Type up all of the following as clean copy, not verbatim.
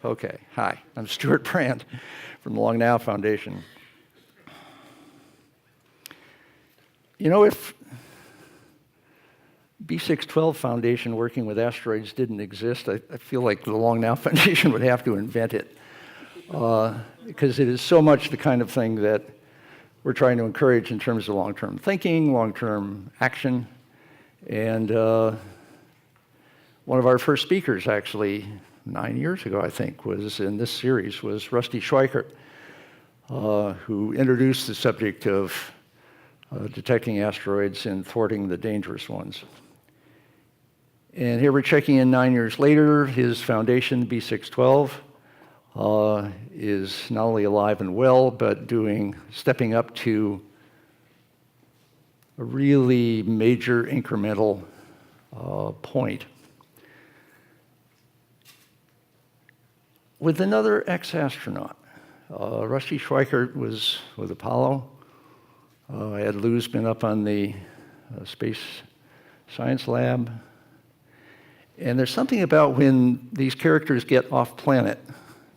Okay, hi, I'm Stuart Brand from the Long Now Foundation. You know, if B612 Foundation working with asteroids didn't exist, I feel like the Long Now Foundation would have to invent it, because it is so much the kind of thing that we're trying to encourage in terms of long-term thinking, long-term action. And one of our first speakers, actually, 9 years ago, I think, was in this series, was Rusty Schweickart, who introduced the subject of detecting asteroids and thwarting the dangerous ones. And here we're checking in 9 years later. His foundation, B612, is not only alive and well, but stepping up to a really major incremental point. With another ex-astronaut, Rusty Schweickart was with Apollo. Ed Lou's been up on the Space Science Lab. And there's something about when these characters get off planet,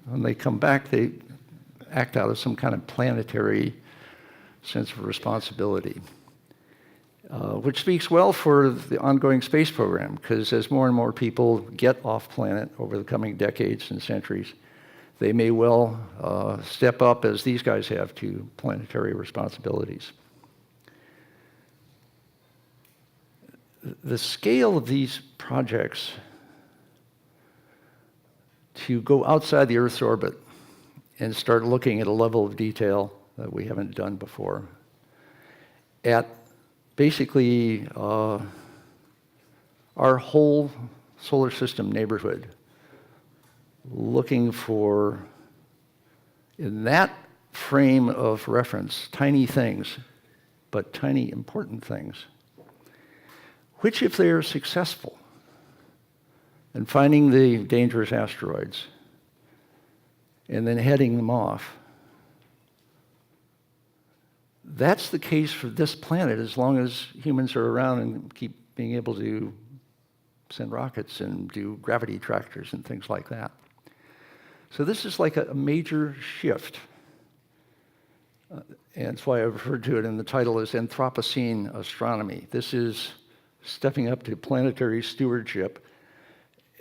when they come back, they act out of some kind of planetary sense of responsibility, which speaks well for the ongoing space program, because as more and more people get off planet over the coming decades and centuries, they may well step up, as these guys have, to planetary responsibilities. The scale of these projects to go outside the Earth's orbit and start looking at a level of detail that we haven't done before, at basically our whole solar system neighborhood, looking for, in that frame of reference, tiny things, but tiny important things, which, if they are successful in finding the dangerous asteroids and then heading them off, that's the case for this planet as long as humans are around and keep being able to send rockets and do gravity tractors and things like that. So this is like a major shift. And that's why I referred to it in the title as Anthropocene Astronomy. This is stepping up to planetary stewardship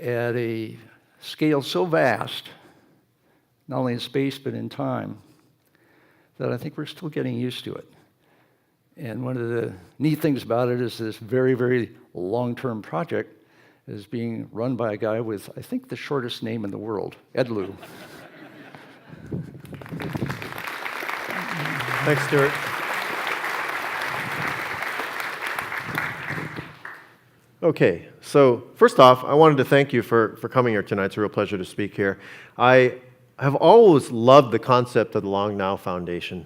at a scale so vast, not only in space but in time, that I think we're still getting used to it. And one of the neat things about it is this very, very long-term project is being run by a guy with, I think, the shortest name in the world, Ed Lou. Thanks, Stuart. Okay, so first off, I wanted to thank you for coming here tonight. It's a real pleasure to speak here. I have always loved the concept of the Long Now Foundation,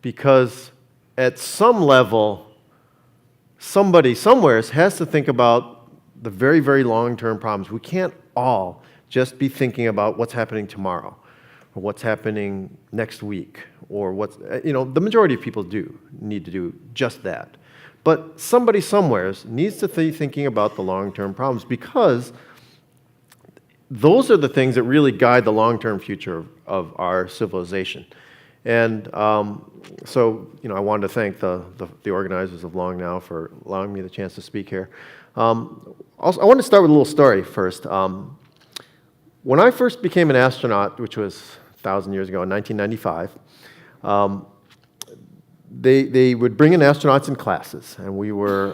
because at some level, somebody somewhere has to think about the very, very long-term problems. We can't all just be thinking about what's happening tomorrow or what's happening next week, or the majority of people need to do just that. But somebody somewhere needs to be thinking about the long-term problems, because those are the things that really guide the long-term future of our civilization. And so, I wanted to thank the organizers of Long Now for allowing me the chance to speak here. Also, I want to start with a little story first. When I first became an astronaut, which was 1,000 years ago in 1995, they would bring in astronauts in classes, and we were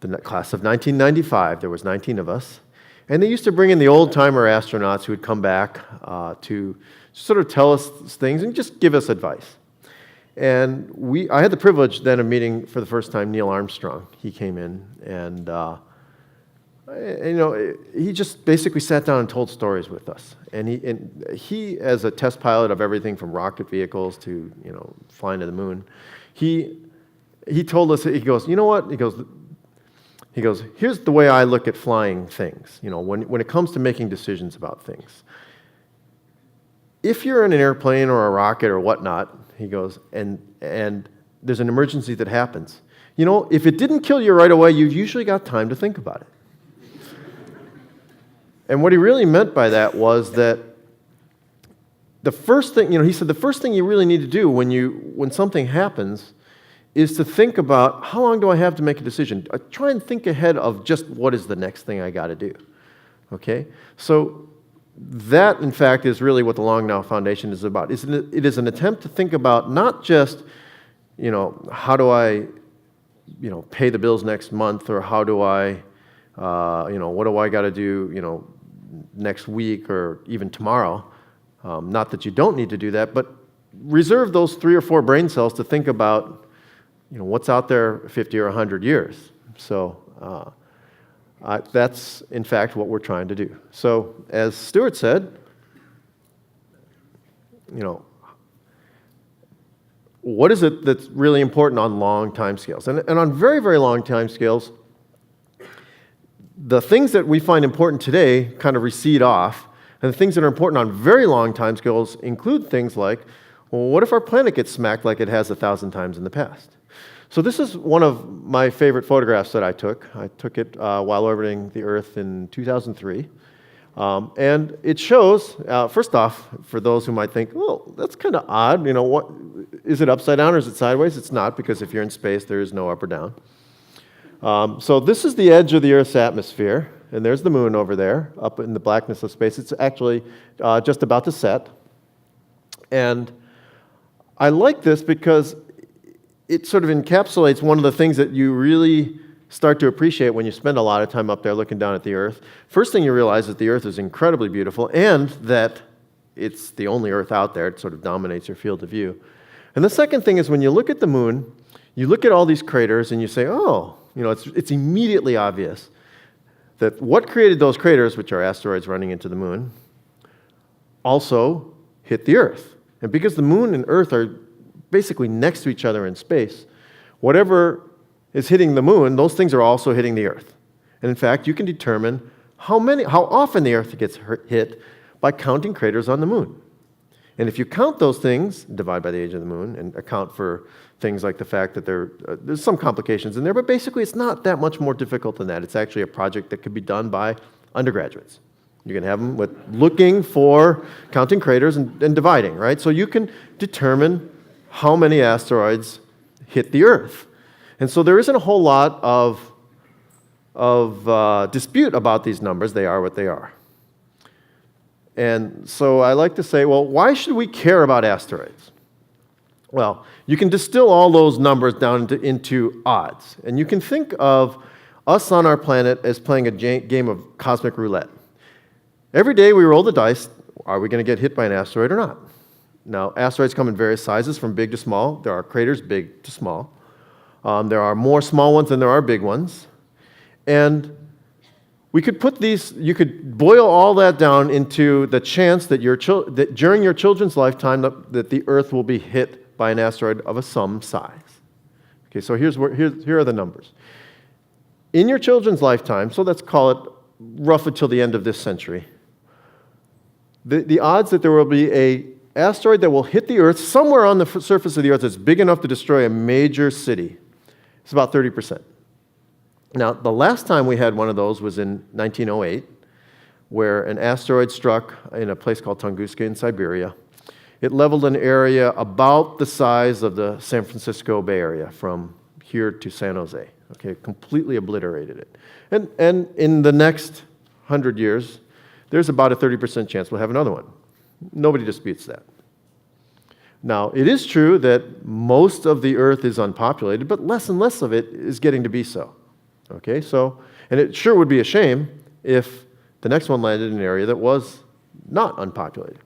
the class of 1995. There was 19 of us, and they used to bring in the old-timer astronauts who would come back to sort of tell us things and just give us advice. And I had the privilege then of meeting for the first time Neil Armstrong. He came in, and he just basically sat down and told stories with us. And he, as a test pilot of everything from rocket vehicles to flying to the moon, he told us, he goes, you know what? He goes, here's the way I look at flying things. When it comes to making decisions about things, if you're in an airplane or a rocket or whatnot, he goes, and there's an emergency that happens, if it didn't kill you right away, you've usually got time to think about it. And what he really meant by that was that the first thing, he said, the first thing you really need to do when something happens is to think about, how long do I have to make a decision? Try and think ahead of just what is the next thing I got to do. Okay? So that, in fact, is really what the Long Now Foundation is about. It is an attempt to think about not just, how do I, pay the bills next month, or how do I, what do I got to do, next week or even tomorrow. Not that you don't need to do that, but reserve those 3 or 4 brain cells to think about, what's out there 50 or 100 years. So that's, in fact, what we're trying to do. So as Stuart said, what is it that's really important on long time scales? And on very, very long time scales, the things that we find important today kind of recede off, and the things that are important on very long time scales include things like, well, what if our planet gets smacked like it has 1,000 times in the past? So this is one of my favorite photographs that I took. I took it while orbiting the Earth in 2003. And it shows, first off, for those who might think, well, that's kind of odd. What is it, upside down or is it sideways? It's not, because if you're in space, there is no up or down. So this is the edge of the Earth's atmosphere, and there's the moon over there, up in the blackness of space. It's actually just about to set. And I like this because it sort of encapsulates one of the things that you really start to appreciate when you spend a lot of time up there looking down at the Earth. First thing you realize is the Earth is incredibly beautiful, and that it's the only Earth out there. It sort of dominates your field of view. And the second thing is, when you look at the moon, you look at all these craters and you say, oh, it's immediately obvious that what created those craters, which are asteroids running into the moon, also hit the Earth. And because the moon and Earth are basically next to each other in space, whatever is hitting the moon, those things are also hitting the Earth. And in fact, you can determine how often the Earth gets hit by counting craters on the moon. And if you count those things, divide by the age of the moon, and account for things like the fact that there's some complications in there, but basically it's not that much more difficult than that. It's actually a project that could be done by undergraduates. You can have them with looking for counting craters and dividing, right? So you can determine how many asteroids hit the Earth. And so there isn't a whole lot of dispute about these numbers. They are what they are. And so I like to say, well, why should we care about asteroids? Well, you can distill all those numbers down into odds. And you can think of us on our planet as playing a game of cosmic roulette. Every day we roll the dice, are we going to get hit by an asteroid or not? Now, asteroids come in various sizes, from big to small. There are craters big to small. There are more small ones than there are big ones. And we could put you could boil all that down into the chance that that during your children's lifetime that the Earth will be hit by an asteroid of some size. Okay, so here are the numbers. In your children's lifetime, so let's call it roughly till the end of this century, the odds that there will be an asteroid that will hit the Earth somewhere on the surface of the Earth that's big enough to destroy a major city is about 30%. Now, the last time we had one of those was in 1908, where an asteroid struck in a place called Tunguska in Siberia. It leveled an area about the size of the San Francisco Bay Area from here to San Jose. Okay, completely obliterated it. And in the next 100 years, there's about a 30% chance we'll have another one. Nobody disputes that. Now, it is true that most of the Earth is unpopulated, but less and less of it is getting to be so. Okay, so, and it sure would be a shame if the next one landed in an area that was not unpopulated.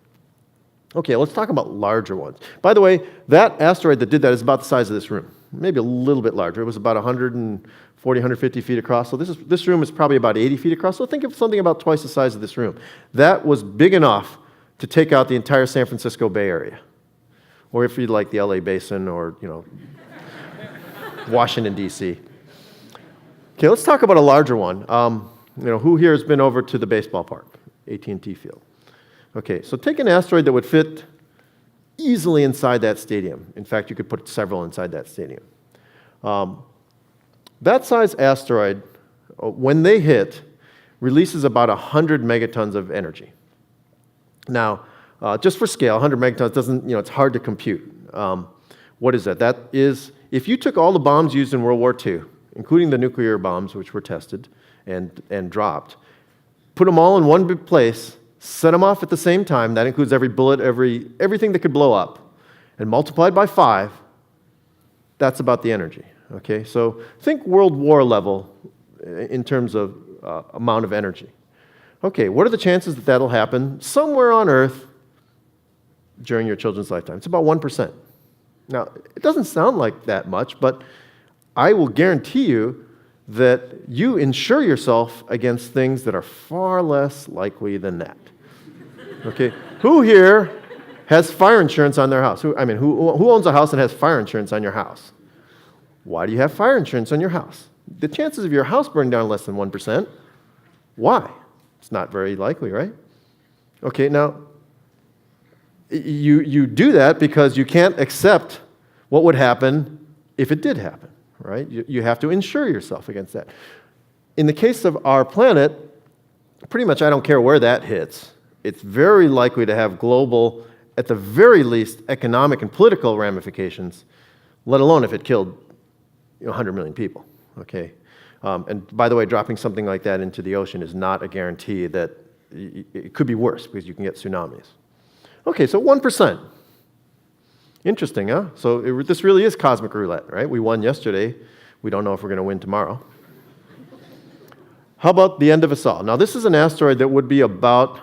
Okay, let's talk about larger ones. By the way, that asteroid that did that is about the size of this room, maybe a little bit larger. It was about 140, 150 feet across. So this room is probably about 80 feet across. So think of something about twice the size of this room. That was big enough to take out the entire San Francisco Bay Area. Or if you'd like the LA Basin or, Washington, D.C. Okay, let's talk about a larger one. Who here has been over to the baseball park, AT&T Field? Okay, so take an asteroid that would fit easily inside that stadium. In fact, you could put several inside that stadium. That size asteroid, when they hit, releases about 100 megatons of energy. Now, just for scale, 100 megatons doesn't, it's hard to compute. What is that? That is, if you took all the bombs used in World War II, including the nuclear bombs which were tested and dropped, put them all in one big place, set them off at the same time, that includes every bullet, everything that could blow up, and multiplied by 5, that's about the energy. Okay, so think World War level in terms of amount of energy. Okay, what are the chances that that'll happen somewhere on Earth during your children's lifetime? It's about 1%. Now, it doesn't sound like that much, but I will guarantee you that you insure yourself against things that are far less likely than that. Okay, who here has fire insurance on their house? Who owns a house and has fire insurance on your house? Why do you have fire insurance on your house? The chances of your house burning down less than 1%. Why? It's not very likely, right? Okay, now, you do that because you can't accept what would happen if it did happen, right? You have to insure yourself against that. In the case of our planet, pretty much I don't care where that hits. It's very likely to have global, at the very least, economic and political ramifications, let alone if it killed 100 million people, okay? And by the way, dropping something like that into the ocean is not a guarantee that it could be worse because you can get tsunamis. Okay, so 1%. Interesting, huh? So this really is cosmic roulette, right? We won yesterday. We don't know if we're going to win tomorrow. How about the end of us all? Now, this is an asteroid that would be about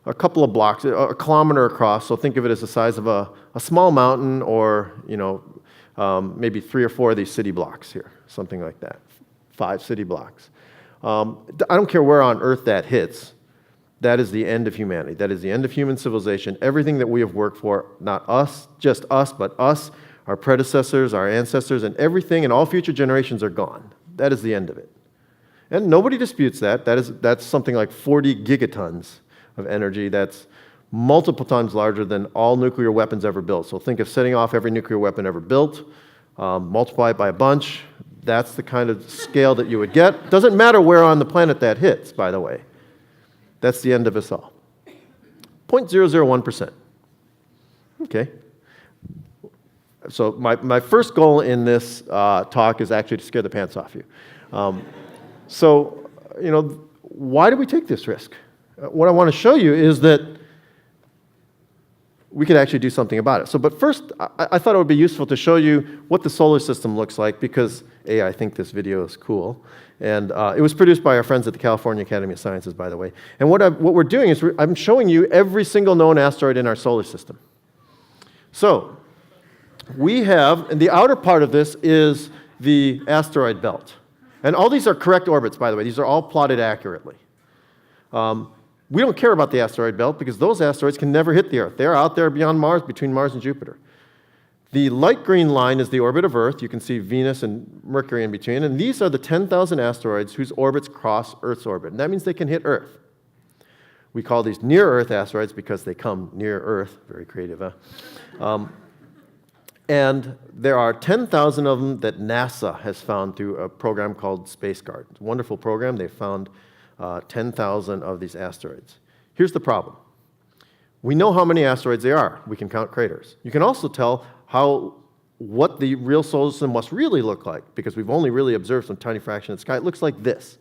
a couple of blocks, a kilometer across, so think of it as the size of a small mountain or, maybe 3 or 4 of these city blocks here, something like that, 5 city blocks. I don't care where on Earth that hits. That is the end of humanity. That is the end of human civilization. Everything that we have worked for, not us, just us, but us, our predecessors, our ancestors, and everything and all future generations are gone. That is the end of it. And nobody disputes that. That's something like 40 gigatons of energy. That's multiple times larger than all nuclear weapons ever built. So think of setting off every nuclear weapon ever built, multiply it by a bunch. That's the kind of scale that you would get. Doesn't matter where on the planet that hits, by the way. That's the end of us all. 0.001%. Okay. So my first goal in this talk is actually to scare the pants off you. Why do we take this risk? What I want to show you is that we could actually do something about it. But first, I thought it would be useful to show you what the solar system looks like because, A, I think this video is cool. And it was produced by our friends at the California Academy of Sciences, by the way. And what we're doing is I'm showing you every single known asteroid in our solar system. So we have, and the outer part of this is the asteroid belt. And all these are correct orbits, by the way. These are all plotted accurately. We don't care about the asteroid belt because those asteroids can never hit the Earth. They're out there beyond Mars, between Mars and Jupiter. The light green line is the orbit of Earth. You can see Venus and Mercury in between. And these are the 10,000 asteroids whose orbits cross Earth's orbit. And that means they can hit Earth. We call these near-Earth asteroids because they come near Earth. Very creative, huh? And there are 10,000 of them that NASA has found through a program called SpaceGuard. It's a wonderful program. They found 10,000 of these asteroids. Here's the problem. We know how many asteroids there are. We can count craters. You can also tell what the real solar system must really look like because we've only really observed some tiny fraction of the sky. It looks like this.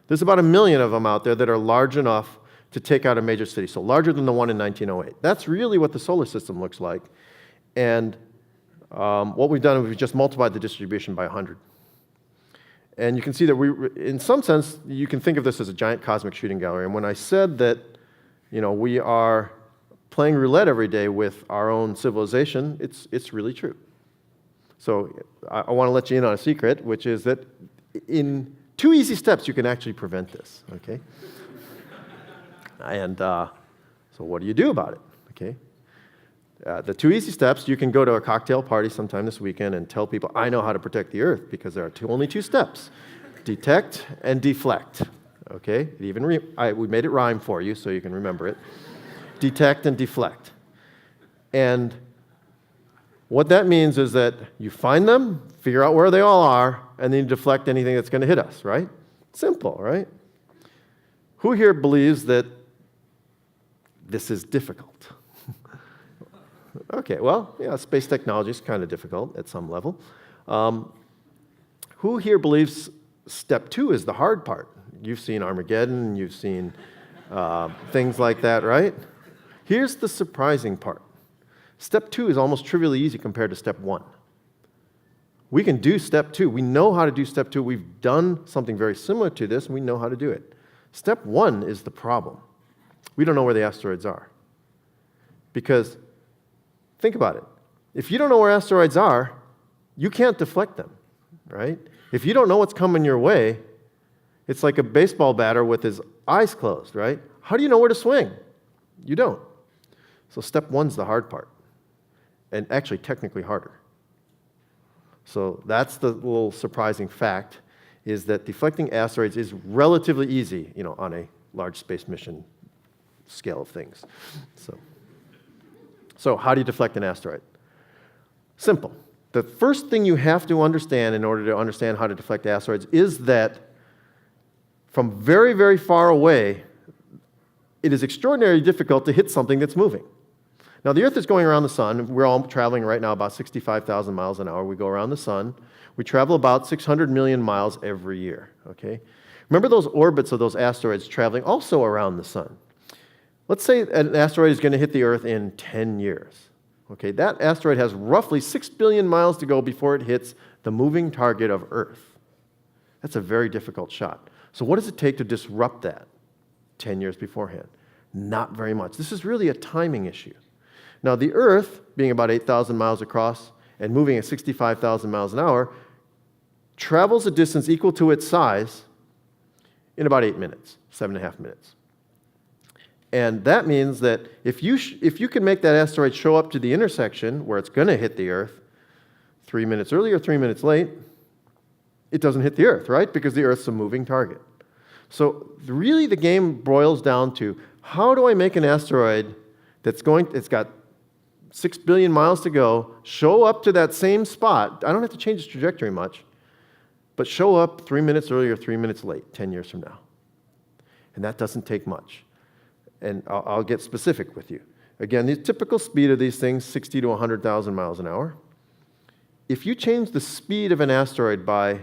There's about 1 million of them out there that are large enough to take out a major city, so larger than the one in 1908. That's really what the solar system looks like. And what we've done is we've just multiplied the distribution by 100. And you can see that in some sense, you can think of this as a giant cosmic shooting gallery. And when I said that, we are playing roulette every day with our own civilization, it's really true. So I want to let you in on a secret, which is that in 2 easy steps, you can actually prevent this, okay? And so what do you do about it, okay? The 2 easy steps, you can go to a cocktail party sometime this weekend and tell people, I know how to protect the Earth because there are only 2 steps, detect and deflect, okay? We made it rhyme for you so you can remember it. Detect and deflect. And what that means is that you find them, figure out where they all are, and then you deflect anything that's going to hit us, right? Simple, right? Who here believes that this is difficult? Okay, well, yeah, space technology is kind of difficult at some level. Who here believes step 2 is the hard part? You've seen Armageddon, you've seen things like that, right? Here's the surprising part. Step 2 is almost trivially easy compared to step 1. We can do step 2. We know how to do step 2. We've done something very similar to this, and we know how to do it. Step 1 is the problem. We don't know where the asteroids are. Because, think about it. If you don't know where asteroids are, you can't deflect them, right? If you don't know what's coming your way, it's like a baseball batter with his eyes closed, right? How do you know where to swing? You don't. So step 1's the hard part, and actually technically harder. So that's the little surprising fact, is that deflecting asteroids is relatively easy, on a large space mission scale of things. So how do you deflect an asteroid? Simple. The first thing you have to understand in order to understand how to deflect asteroids is that from very, very far away, it is extraordinarily difficult to hit something that's moving. Now, the Earth is going around the sun. We're all traveling right now about 65,000 miles an hour. We go around the sun. We travel about 600 million miles every year, okay? Remember those orbits of those asteroids traveling also around the sun. Let's say an asteroid is going to hit the Earth in 10 years, okay? That asteroid has roughly 6 billion miles to go before it hits the moving target of Earth. That's a very difficult shot. So what does it take to disrupt that 10 years beforehand? Not very much. This is really a timing issue. Now, the Earth, being about 8,000 miles across and moving at 65,000 miles an hour, travels a distance equal to its size in about 8 minutes, 7.5 minutes. And that means that if you can make that asteroid show up to the intersection where it's going to hit the Earth 3 minutes early or 3 minutes late, it doesn't hit the Earth, right? Because the Earth's a moving target. So really the game boils down to, how do I make an asteroid it's got 6 billion miles to go, show up to that same spot. I don't have to change its trajectory much, but show up 3 minutes early or 3 minutes late, 10 years from now. And that doesn't take much. And I'll get specific with you. Again, the typical speed of these things, 60 to 100,000 miles an hour. If you change the speed of an asteroid by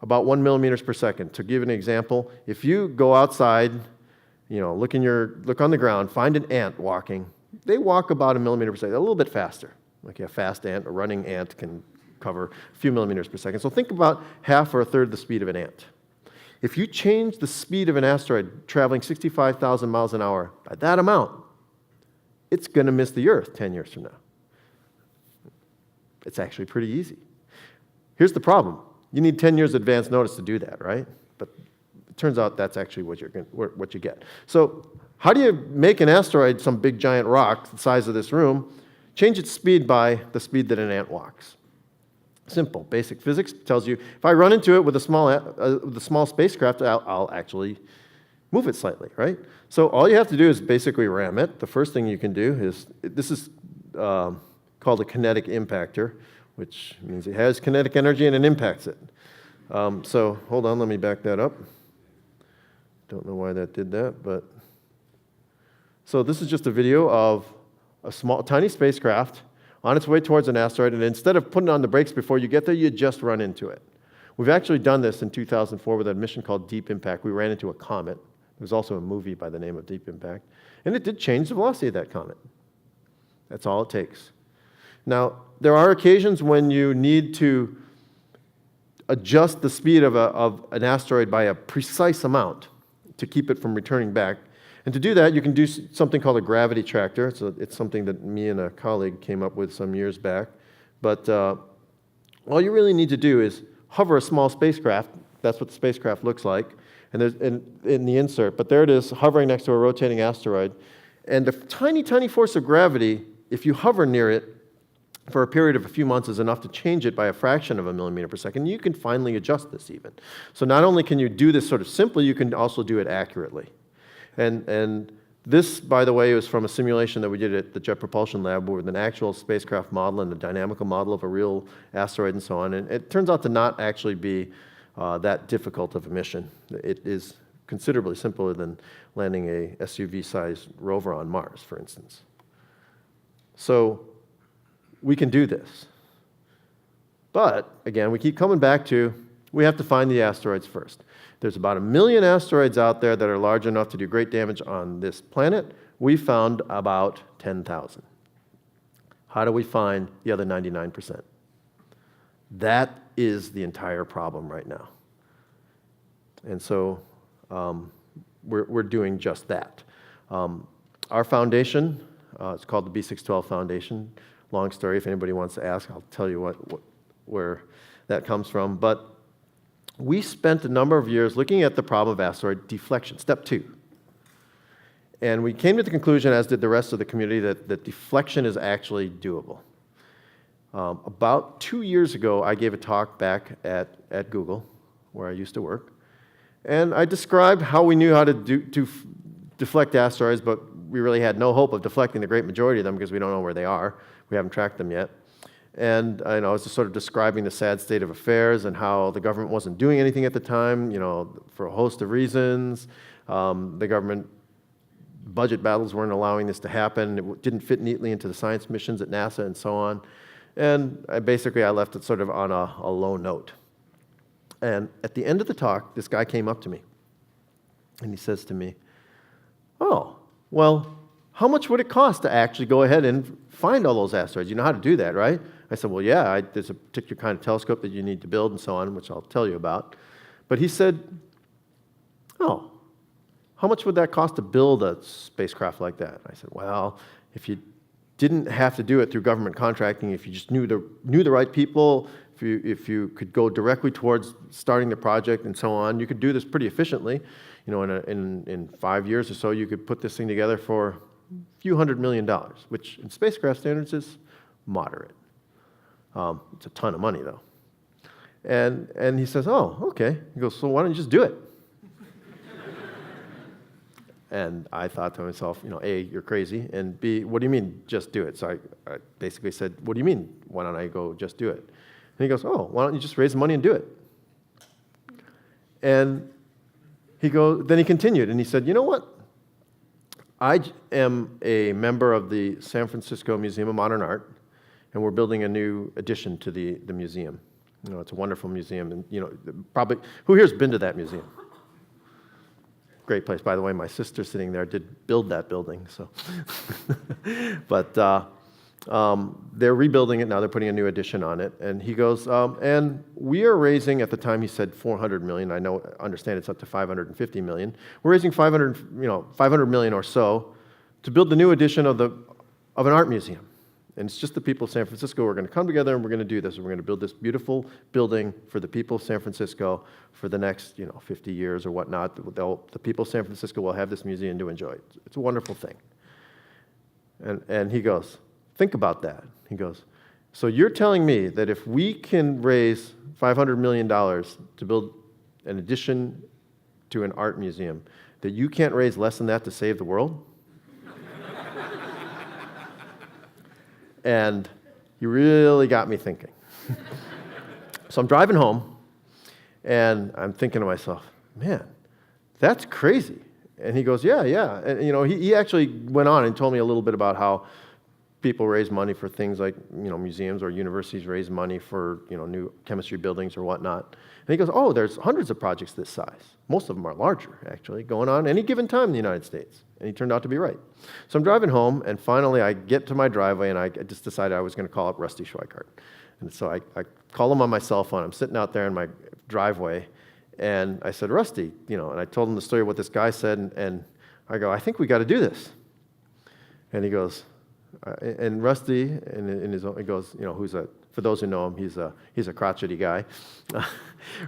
about 1 millimeters per second, to give an example, if you go outside, look on the ground, find an ant walking. They walk about 1 millimeter per second, a little bit faster. Like a fast ant, a running ant can cover a few millimeters per second. So think about half or a third the speed of an ant. If you change the speed of an asteroid traveling 65,000 miles an hour by that amount, it's going to miss the Earth 10 years from now. It's actually pretty easy. Here's the problem. You need 10 years advance notice to do that, right? But it turns out that's actually what you get. So how do you make an asteroid, some big giant rock the size of this room, change its speed by the speed that an ant walks? Simple. Basic physics tells you if I run into it with a small spacecraft, I'll actually move it slightly, right? So all you have to do is basically ram it. The first thing you can do is, this is called a kinetic impactor, which means it has kinetic energy and it impacts it. So hold on, let me back that up. Don't know why that did that, but... So this is just a video of a tiny spacecraft on its way towards an asteroid, and instead of putting on the brakes before you get there, you just run into it. We've actually done this in 2004 with a mission called Deep Impact. We ran into a comet. There was also a movie by the name of Deep Impact, and it did change the velocity of that comet. That's all it takes. Now, there are occasions when you need to adjust the speed of an asteroid by a precise amount to keep it from returning back. And to do that, you can do something called a gravity tractor. It's something that me and a colleague came up with some years back. But all you really need to do is hover a small spacecraft. That's what the spacecraft looks like. And there's in the insert. But there it is, hovering next to a rotating asteroid. And the tiny, tiny force of gravity, if you hover near it for a period of a few months, is enough to change it by a fraction of a millimeter per second. You can finally adjust this even. So not only can you do this sort of simply, you can also do it accurately. And this, by the way, was from a simulation that we did at the Jet Propulsion Lab with an actual spacecraft model and a dynamical model of a real asteroid and so on. And it turns out to not actually be that difficult of a mission. It is considerably simpler than landing a SUV-sized rover on Mars, for instance. So we can do this. But, again, we keep coming back to, we have to find the asteroids first. There's about 1 million asteroids out there that are large enough to do great damage on this planet. We found about 10,000. How do we find the other 99%? That is the entire problem right now. And so we're doing just that. Our foundation, it's called the B612 Foundation. Long story, if anybody wants to ask, I'll tell you where that comes from. But we spent a number of years looking at the problem of asteroid deflection, step 2. And we came to the conclusion, as did the rest of the community, that deflection is actually doable. About 2 years ago, I gave a talk back at Google, where I used to work. And I described how we knew how to deflect asteroids, but we really had no hope of deflecting the great majority of them because we don't know where they are. We haven't tracked them yet. And I was just sort of describing the sad state of affairs and how the government wasn't doing anything at the time, for a host of reasons. The government budget battles weren't allowing this to happen. It didn't fit neatly into the science missions at NASA and so on. And I left it sort of on a low note. And at the end of the talk, this guy came up to me, and he says to me, "Oh, well, how much would it cost to actually go ahead and find all those asteroids? You know how to do that, right?" I said, "Well, yeah, there's a particular kind of telescope that you need to build and so on, which I'll tell you about." But he said, "Oh, how much would that cost to build a spacecraft like that?" I said, "Well, if you didn't have to do it through government contracting, if you just knew the right people, if you could go directly towards starting the project and so on, you could do this pretty efficiently. In 5 years or so, you could put this thing together for a few $100 million, which in spacecraft standards is moderate. It's a ton of money, though." And he says, "Oh, okay." He goes, "So why don't you just do it?" And I thought to myself, A, you're crazy, and B, what do you mean, just do it? So I basically said, "What do you mean, why don't I go just do it?" And he goes, "Oh, why don't you just raise the money and do it?" And then he continued, and he said, "You know what? I am a member of the San Francisco Museum of Modern Art, and we're building a new addition to the museum. It's a wonderful museum, and probably, who here's been to that museum? Great place. By the way, my sister sitting there did build that building, so." But they're rebuilding it now. They're putting a new addition on it. And he goes, "And we are raising," at the time he said $400 million. I understand it's up to $550 million. We're raising $500 million or so to build the new edition of an art museum. And it's just the people of San Francisco who are going to come together, and we're going to do this. We're going to build this beautiful building for the people of San Francisco for the next 50 years or whatnot. The people of San Francisco will have this museum to enjoy. It's a wonderful thing." And he goes, "Think about that." He goes, "So you're telling me that if we can raise $500 million to build an addition to an art museum, that you can't raise less than that to save the world?" And he really got me thinking. So I'm driving home, and I'm thinking to myself, man, that's crazy. And he goes, yeah. And he actually went on and told me a little bit about how people raise money for things like museums or universities raise money for new chemistry buildings or whatnot. And he goes, "Oh, there's hundreds of projects this size. Most of them are larger, actually, going on any given time in the United States." And he turned out to be right. So I'm driving home, and finally I get to my driveway, and I just decided I was going to call up Rusty Schweikart. And so I call him on my cell phone. I'm sitting out there in my driveway, and I said, "Rusty," and I told him the story of what this guy said, and I go, "I think we got to do this." And he goes, and Rusty, he goes, for those who know him, he's a crotchety guy.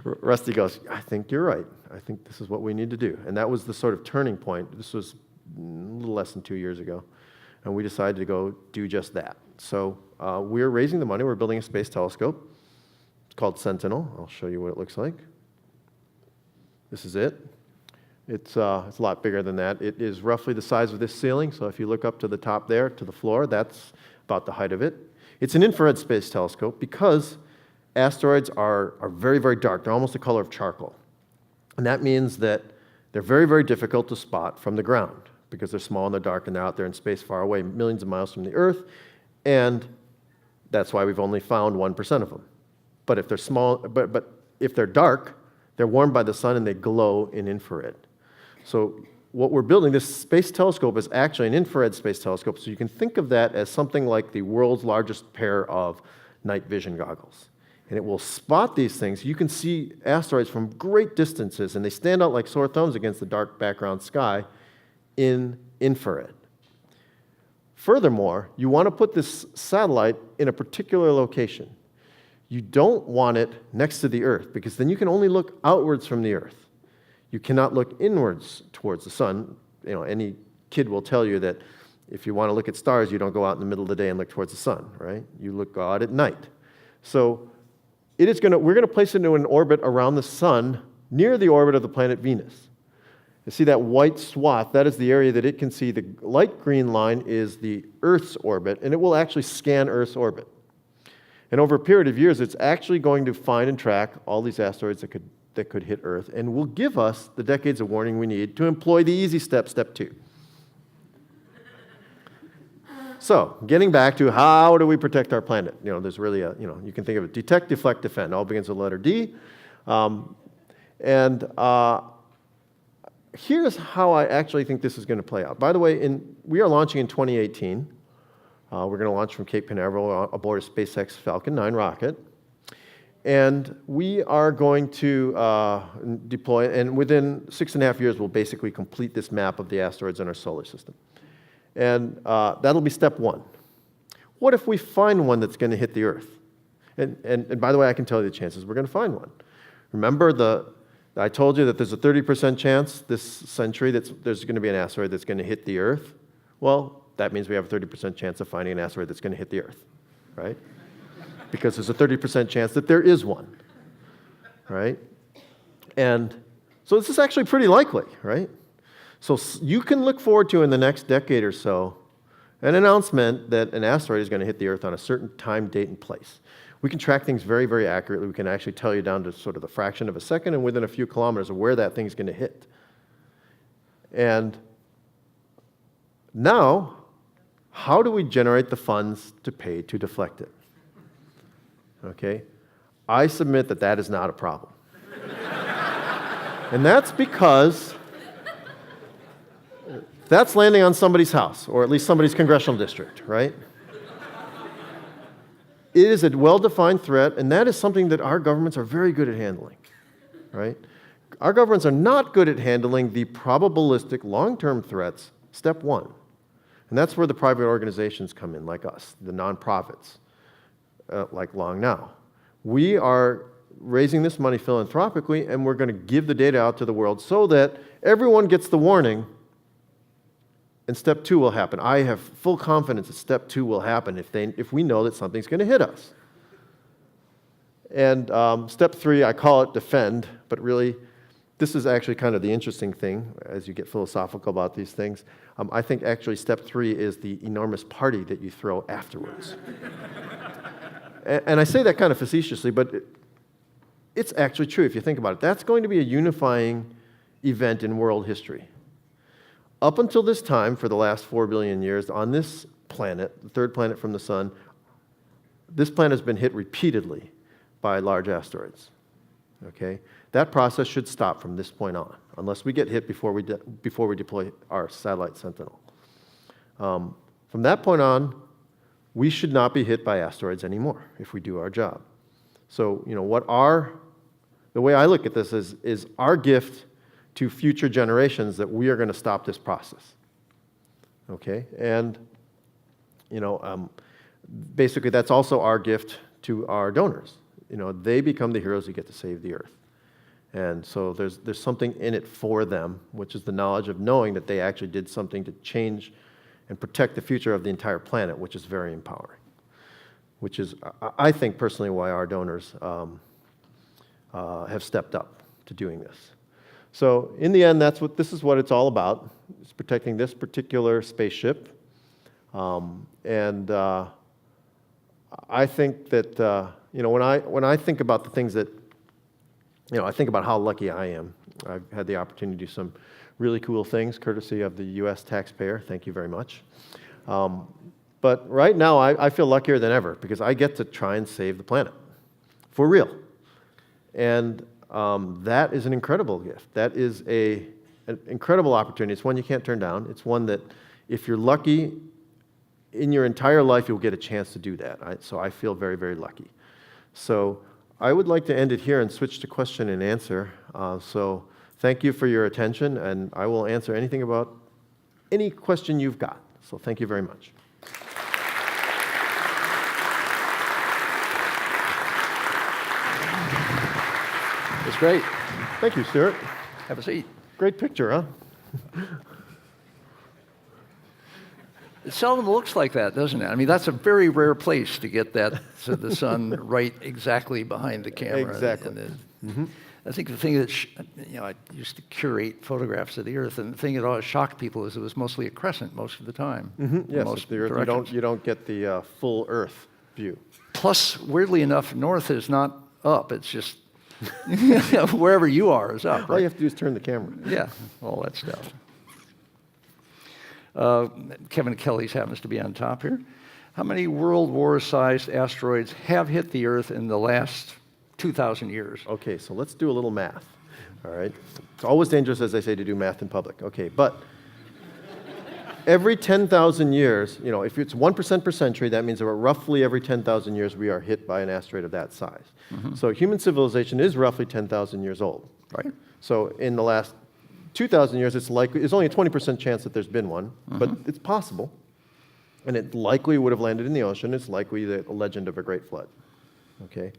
Rusty goes, "I think you're right. I think this is what we need to do." And that was the sort of turning point. This was a little less than 2 years ago. And we decided to go do just that. So we're raising the money. We're building a space telescope. It's called Sentinel. I'll show you what it looks like. This is it. It's a lot bigger than that. It is roughly the size of this ceiling. So if you look up to the top there, to the floor, that's about the height of it. It's an infrared space telescope because asteroids are very, very dark. They're almost the color of charcoal. And that means that They're very, very difficult to spot from the ground because they're small and they're dark and they're out there in space far away, millions of miles from the Earth, and that's why we've only found 1% of them. But if they're small, but if they're dark, they're warmed by the sun and they glow in infrared. So what we're building, this space telescope, is actually an infrared space telescope, so you can think of that as something like the world's largest pair of night vision goggles. And it will spot these things. You can see asteroids from great distances, and they stand out like sore thumbs against the dark background sky in infrared. Furthermore, you want to put this satellite in a particular location. You don't want it next to the Earth, because then you can only look outwards from the Earth. You cannot look inwards towards the sun. You know, any kid will tell you that if you want to look at stars, you don't go out in the middle of the day and look towards the sun, right? You go out at night. So we're going to place it into an orbit around the sun near the orbit of the planet Venus. You see that white swath? That is the area that it can see. The light green line is the Earth's orbit, and it will actually scan Earth's orbit. And over a period of years, it's actually going to find and track all these asteroids that could hit Earth, and will give us the decades of warning we need to employ the easy step, step 2. So, getting back to how do we protect our planet? You know, there's really you can think of it: detect, deflect, defend. All begins with the letter D. Here's how I actually think this is going to play out. By the way, we are launching in 2018. We're going to launch from Cape Canaveral aboard a SpaceX Falcon 9 rocket. And we are going to deploy, and within 6.5 years, we'll basically complete this map of the asteroids in our solar system. And that'll be step 1. What if we find one that's going to hit the Earth? And by the way, I can tell you the chances we're going to find one. Remember, I told you that there's a 30% chance this century that there's going to be an asteroid that's going to hit the Earth. Well, that means we have a 30% chance of finding an asteroid that's going to hit the Earth, right? Because there's a 30% chance that there is one, right? And so this is actually pretty likely, right? So you can look forward to, in the next decade or so, an announcement that an asteroid is going to hit the Earth on a certain time, date, and place. We can track things very, very accurately. We can actually tell you down to sort of the fraction of a second and within a few kilometers of where that thing's going to hit. And now, how do we generate the funds to pay to deflect it? Okay? I submit that that is not a problem. And that's because that's landing on somebody's house, or at least somebody's congressional district, right? It is a well-defined threat, and that is something that our governments are very good at handling, right? Our governments are not good at handling the probabilistic long-term threats, step 1. And that's where the private organizations come in, like us, the nonprofits, like Long Now. We are raising this money philanthropically, and we're going to give the data out to the world so that everyone gets the warning, and step 2 will happen. I have full confidence that step 2 will happen if we know that something's going to hit us. And step 3, I call it defend, but really, this is actually kind of the interesting thing as you get philosophical about these things. I think actually step 3 is the enormous party that you throw afterwards. And I say that kind of facetiously, but it's actually true if you think about it. That's going to be a unifying event in world history. Up until this time, for the last 4 billion years, on this planet, the third planet from the sun, this planet has been hit repeatedly by large asteroids. Okay? That process should stop from this point on, unless we get hit before we deploy our satellite Sentinel. From that point on, we should not be hit by asteroids anymore if we do our job. So, the way I look at this is our gift to future generations that we are going to stop this process. Okay? And, basically that's also our gift to our donors. They become the heroes who get to save the Earth. And so there's something in it for them, which is the knowledge of knowing that they actually did something to change and protect the future of the entire planet, which is very empowering. Which is, I think personally, why our donors have stepped up to doing this. So in the end, this is what it's all about. It's protecting this particular spaceship. I think that when I think about the things that I think about how lucky I am. I've had the opportunity to do some really cool things, courtesy of the U.S. taxpayer. Thank you very much. But right now, I feel luckier than ever because I get to try and save the planet, for real. And that is an incredible gift. That is an incredible opportunity. It's one you can't turn down. It's one that, if you're lucky, in your entire life, you'll get a chance to do that. So I feel very, very lucky. So I would like to end it here and switch to question and answer. So thank you for your attention, and I will answer anything about any question you've got. So thank you very much. It's great. Thank you, Stuart. Have a seat. Great picture, huh? It seldom looks like that, doesn't it? I mean, that's a very rare place to get that, so the sun right exactly behind the camera. Exactly. I think the thing that, I used to curate photographs of the Earth, and the thing that always shocked people is it was mostly a crescent most of the time. Yes, most the Earth, you don't get the full Earth view. Plus, weirdly enough, north is not up. It's just wherever you are is up, right? All you have to do is turn the camera. Yeah, all that stuff. Kevin Kelly's happens to be on top here. How many World War-sized asteroids have hit the Earth in the last 2,000 years? Okay, so let's do a little math, all right? It's always dangerous, as I say, to do math in public. Okay, but every 10,000 years, if it's 1% per century, that means that roughly every 10,000 years we are hit by an asteroid of that size. So human civilization is roughly 10,000 years old. Right. So in the last 2,000 years, it's only a 20% chance that there's been one, but it's possible. And it likely would have landed in the ocean. It's likely the legend of a great flood. Okay.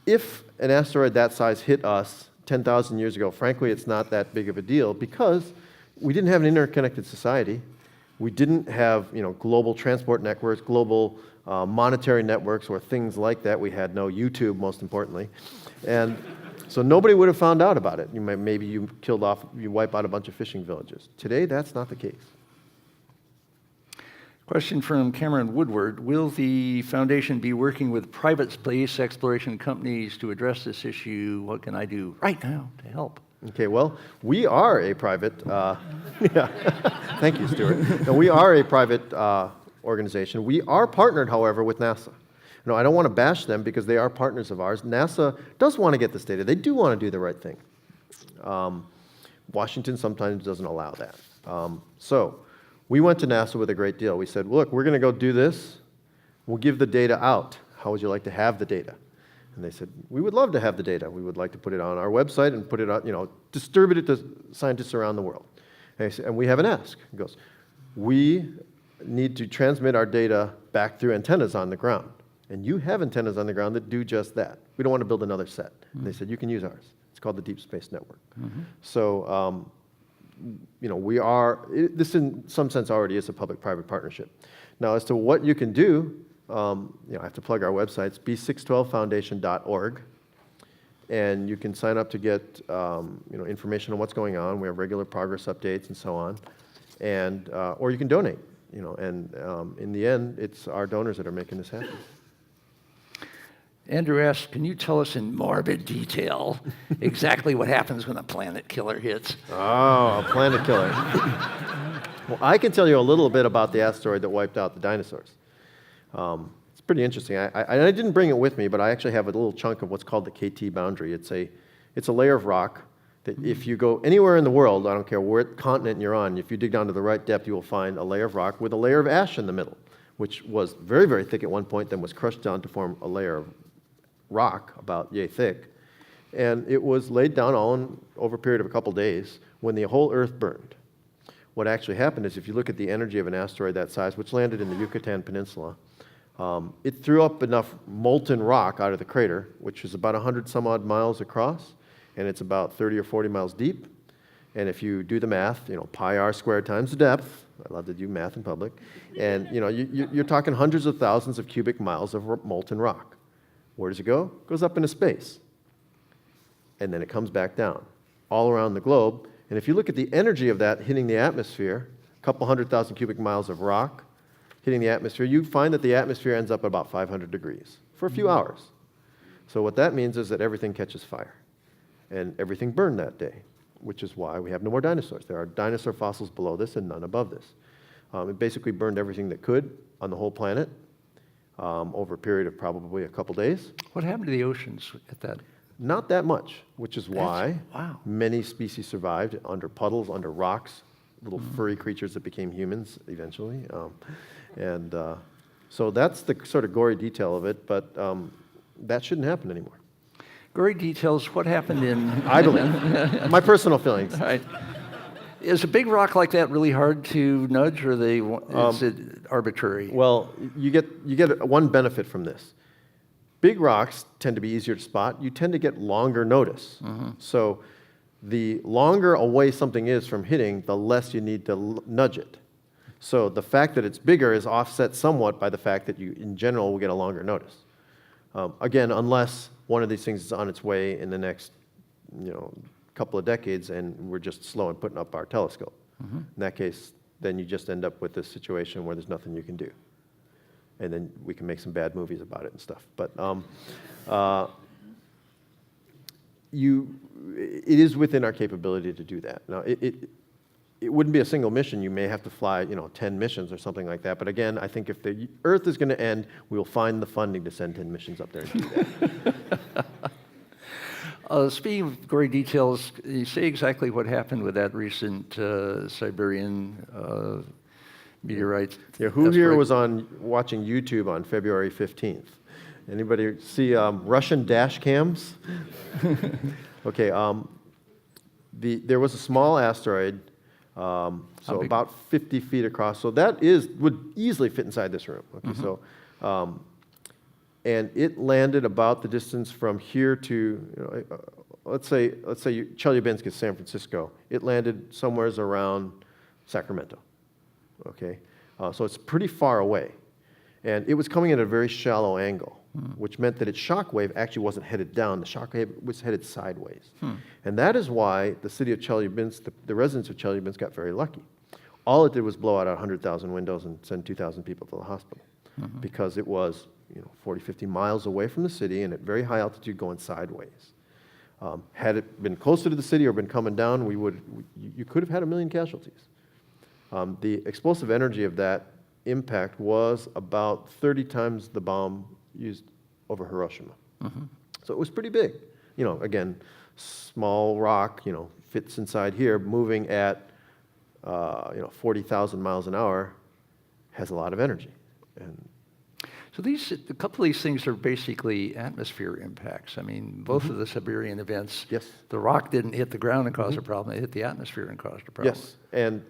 If an asteroid that size hit us 10,000 years ago, frankly, it's not that big of a deal because we didn't have an interconnected society. We didn't have, global transport networks, global monetary networks, or things like that. We had no YouTube, most importantly, and so nobody would have found out about it. Maybe you wipe out a bunch of fishing villages. Today, that's not the case. Question from Cameron Woodward. Will the foundation be working with private space exploration companies to address this issue? What can I do right now to help? Okay, well, we are a private, thank you, Stuart. No, we are a private organization. We are partnered, however, with NASA. No, I don't want to bash them because they are partners of ours. NASA does want to get this data. They do want to do the right thing. Washington sometimes doesn't allow that. So we went to NASA with a great deal. We said, look, we're going to go do this. We'll give the data out. How would you like to have the data? And they said, we would love to have the data. We would like to put it on our website and put it out, distribute it to scientists around the world. And we have an ask. He goes, we need to transmit our data back through antennas on the ground. And you have antennas on the ground that do just that. We don't want to build another set. And they said, you can use ours. It's called the Deep Space Network. So, this in some sense already is a public-private partnership. Now, as to what you can do, I have to plug our websites, b612foundation.org. And you can sign up to get information on what's going on. We have regular progress updates and so on. And, or you can donate, and in the end, it's our donors that are making this happen. Andrew asks, can you tell us in morbid detail exactly what happens when a planet killer hits? Oh, a planet killer. Well, I can tell you a little bit about the asteroid that wiped out the dinosaurs. It's pretty interesting. I didn't bring it with me, but I actually have a little chunk of what's called the KT boundary. It's a layer of rock that if you go anywhere in the world, I don't care what continent you're on, if you dig down to the right depth, you will find a layer of rock with a layer of ash in the middle, which was very, very thick at one point, then was crushed down to form a layer of rock about yay thick. And it was laid down over a period of a couple days when the whole Earth burned. What actually happened is if you look at the energy of an asteroid that size, which landed in the Yucatan Peninsula, it threw up enough molten rock out of the crater, which is about 100 some odd miles across, and it's about 30 or 40 miles deep. And if you do the math, pi r squared times the depth, I love to do math in public, and you're talking hundreds of thousands of cubic miles of molten rock. Where does it go? It goes up into space. And then it comes back down all around the globe. And if you look at the energy of that hitting the atmosphere, a couple 100,000 cubic miles of rock hitting the atmosphere, you find that the atmosphere ends up at about 500 degrees for a few hours. So what that means is that everything catches fire, and everything burned that day, which is why we have no more dinosaurs. There are dinosaur fossils below this and none above this. It basically burned everything that could on the whole planet over a period of probably a couple days. What happened to the oceans at that? Not that much, which is why wow. many species survived under puddles, under rocks, little furry creatures that became humans eventually. So that's the sort of gory detail of it, but that shouldn't happen anymore. Gory details, what happened in... I believe. My personal feelings. Right. Is a big rock like that really hard to nudge, or is it arbitrary? Well, you get one benefit from this. Big rocks tend to be easier to spot. You tend to get longer notice. So the longer away something is from hitting, the less you need to nudge it. So the fact that it's bigger is offset somewhat by the fact that you, in general, will get a longer notice. Again, unless one of these things is on its way in the next, couple of decades, and we're just slow in putting up our telescope. In that case, then you just end up with this situation where there's nothing you can do. And then we can make some bad movies about it and stuff. But it is within our capability to do that. Now, it wouldn't be a single mission. You may have to fly, 10 missions or something like that. But again, I think if the Earth is going to end, we will find the funding to send 10 missions up there and do that. Speaking of gory details, you say exactly what happened with that recent Siberian meteorite. Yeah, who here was watching YouTube on February 15th? Anybody see Russian dash cams? Okay, there was a small asteroid, so about 50 feet across. So that would easily fit inside this room. Okay, so and it landed about the distance from here to, let's say Chelyabinsk is San Francisco. It landed somewhere around Sacramento. Okay, so it's pretty far away, and it was coming at a very shallow angle, which meant that its shock wave actually wasn't headed down. The shock wave was headed sideways, and that is why the city of Chelyabinsk, the residents of Chelyabinsk, got very lucky. All it did was blow out 100,000 windows and send 2,000 people to the hospital, because it was 40, 50 miles away from the city and at very high altitude going sideways. Had it been closer to the city or been coming down, you could have had 1 million casualties. The explosive energy of that impact was about 30 times the bomb used over Hiroshima. So it was pretty big. Again, small rock, fits inside here, moving at 40,000 miles an hour, has a lot of energy. And so a couple of these things are basically atmosphere impacts. I mean, both of the Siberian events, yes, the rock didn't hit the ground and cause a problem, it hit the atmosphere and caused a problem. Yes, and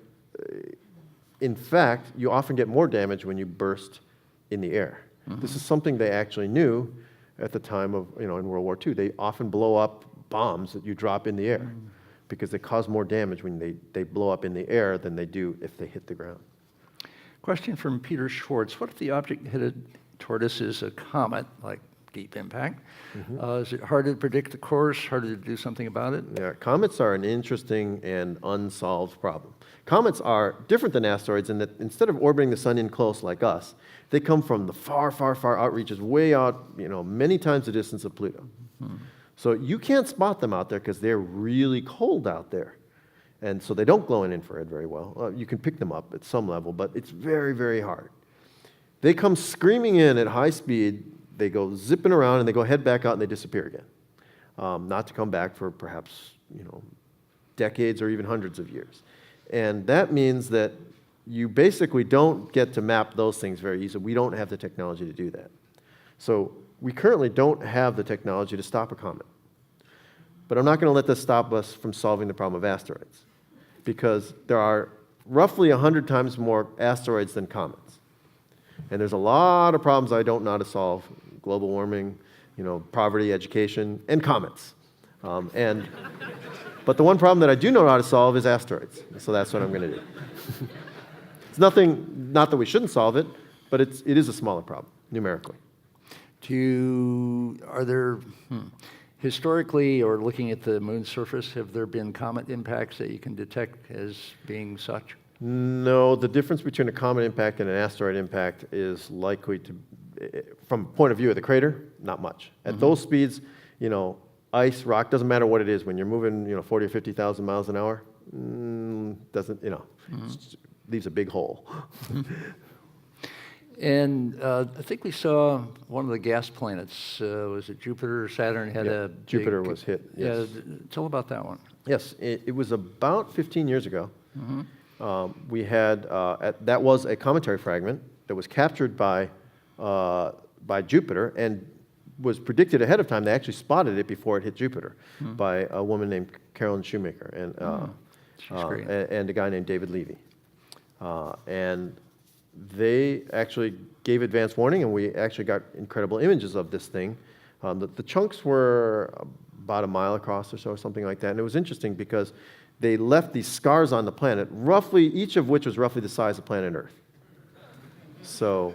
in fact, you often get more damage when you burst in the air. This is something they actually knew at the time of, in World War II. They often blow up bombs that you drop in the air because they cause more damage when they blow up in the air than they do if they hit the ground. Question from Peter Schwartz. What if the object headed toward us is a comet, like deep impact? Is it harder to predict the course, harder to do something about it? Yeah, comets are an interesting and unsolved problem. Comets are different than asteroids in that instead of orbiting the sun in close like us, they come from the far, far, far outreaches, way out, many times the distance of Pluto. So you can't spot them out there because they're really cold out there. And so they don't glow in infrared very well. You can pick them up at some level, but it's very, very hard. They come screaming in at high speed, they go zipping around, and they go head back out, and they disappear again. Not to come back for perhaps, decades or even hundreds of years. And that means that you basically don't get to map those things very easily. We don't have the technology to do that. So we currently don't have the technology to stop a comet. But I'm not going to let this stop us from solving the problem of asteroids, because there are roughly 100 times more asteroids than comets. And there's a lot of problems I don't know how to solve: global warming, poverty, education, and comets. But the one problem that I do know how to solve is asteroids. So that's what I'm going to do. It's nothing, not that we shouldn't solve it, but it is a smaller problem, numerically. Are there, historically, or looking at the moon's surface, have there been comet impacts that you can detect as being such? No, the difference between a comet impact and an asteroid impact is likely to, from point of view of the crater, not much. At those speeds, you know, ice, rock, doesn't matter what it is. When you're moving, you know, 40 or 50,000 miles an hour, doesn't, you know, leaves a big hole. And I think we saw one of the gas planets, was it Jupiter or Saturn, had a Jupiter big, was hit, yes. Yeah, tell about that one. Yes, it was about 15 years ago. We had, that was a cometary fragment that was captured by Jupiter and was predicted ahead of time. They actually spotted it before it hit Jupiter by a woman named Carolyn Shoemaker and a guy named David Levy. And they actually gave advance warning, and we actually got incredible images of this thing. The chunks were about a mile across or so, something like that. And it was interesting because they left these scars on the planet, roughly, each of which was roughly the size of planet Earth. So,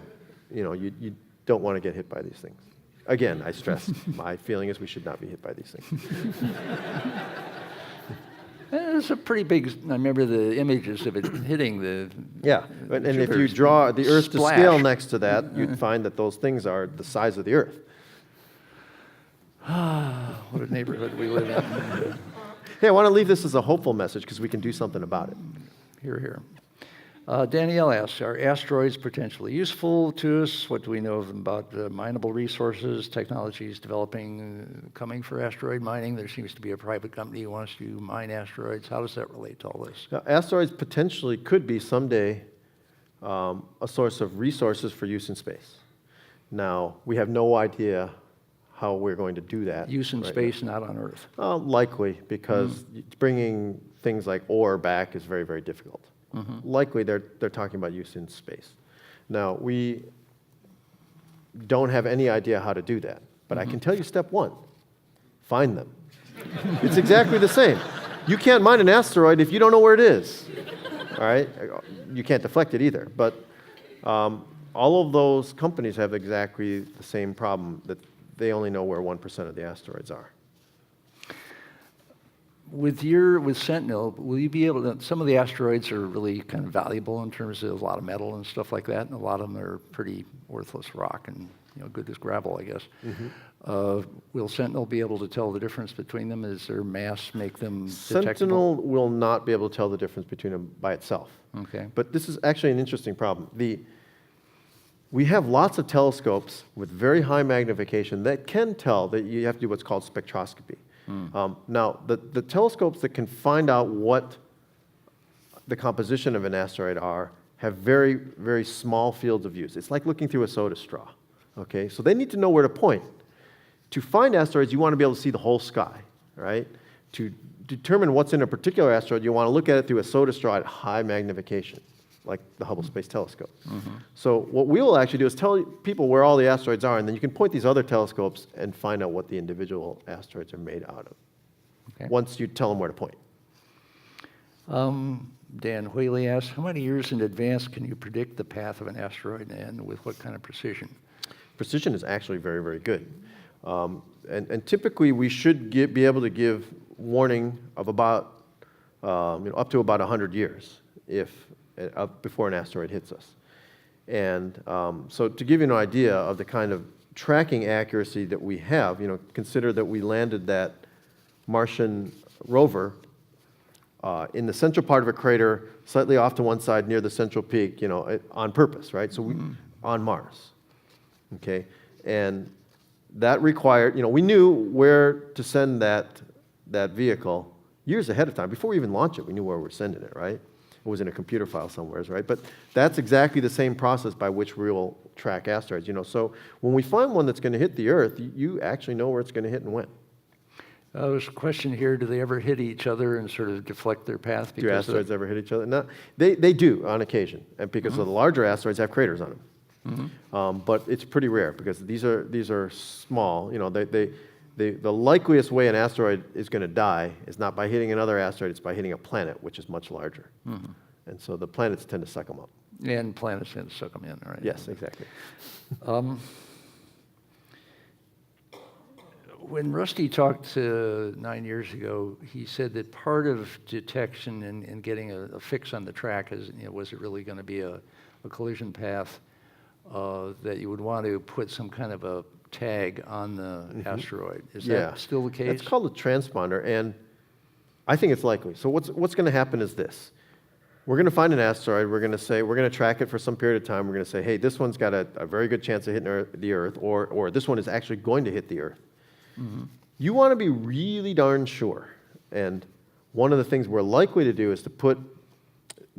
you know, you don't want to get hit by these things. Again, I stress, my feeling is we should not be hit by these things. It's a pretty big, I remember the images of it hitting the Yeah, and if you draw the Earth to splash. scale next to that, you'd find that those things are the size of the Earth. What a neighborhood we live in. Hey, I want to leave this as a hopeful message because we can do something about it. Here, here. Danielle asks, are asteroids potentially useful to us? What do we know of them about mineable resources, technologies developing, coming for asteroid mining? There seems to be a private company who wants to mine asteroids. How does that relate to all this? Now, asteroids potentially could be someday a source of resources for use in space. Now, we have no idea how we're going to do that. Use in right space, not on Earth. Likely, because bringing things like ore back is very, very difficult. Likely, they're talking about use in space. Now, we don't have any idea how to do that, but I can tell you step one, find them. It's exactly the same. You can't mine an asteroid if you don't know where it is, all right? You can't deflect it either, but all of those companies have exactly the same problem, that they only know where 1% of the asteroids are. With Sentinel, will you be able to, some of the asteroids are really kind of valuable in terms of a lot of metal and stuff like that, and a lot of them are pretty worthless rock and, you know, good as gravel, I guess. Will Sentinel be able to tell the difference between them? Is their mass make them detectable? Sentinel will not be able to tell the difference between them by itself. Okay. But this is actually an interesting problem. We have lots of telescopes with very high magnification that can tell, that you have to do what's called spectroscopy. Now, the telescopes that can find out what the composition of an asteroid are have very, very small fields of view. It's like looking through a soda straw, okay? So they need to know where to point. To find asteroids, you want to be able to see the whole sky, right? To determine what's in a particular asteroid, you want to look at it through a soda straw at high magnification, like the Hubble Space Telescope. So what we will actually do is tell people where all the asteroids are, and then you can point these other telescopes and find out what the individual asteroids are made out of, once you tell them where to point. Dan Whaley asks, how many years in advance can you predict the path of an asteroid, and with what kind of precision? Precision is actually very, very good. And typically we should be able to give warning of about, up to about 100 years before an asteroid hits us. And so to give you an idea of the kind of tracking accuracy that we have, consider that we landed that Martian rover in the central part of a crater, slightly off to one side near the central peak, on purpose, right? So we on Mars, okay? And that required, we knew where to send that vehicle years ahead of time. Before we even launched it, we knew where we were sending it, right? It was in a computer file somewhere, right? But that's exactly the same process by which we will track asteroids. So when we find one that's going to hit the Earth, you actually know where it's going to hit and when. There's a question here, do they ever hit each other and sort of deflect their path? Do asteroids ever hit each other? No, they do on occasion, and because the larger asteroids have craters on them. But it's pretty rare because these are small. The likeliest way an asteroid is going to die is not by hitting another asteroid, it's by hitting a planet, which is much larger. And so the planets tend to suck them up. And planets tend to suck them in, right? Yes, exactly. When Rusty talked 9 years ago, he said that part of detection and getting a fix on the track is, was it really going to be a collision path? that you would want to put some kind of a tag on the asteroid. Is Yeah. that still the case? It's called a transponder, and I think it's likely. So what's going to happen is this. We're going to find an asteroid. We're going to track it for some period of time. We're going to say, hey, this one's got a very good chance of hitting the Earth, or this one is actually going to hit the Earth. You want to be really darn sure. And one of the things we're likely to do is to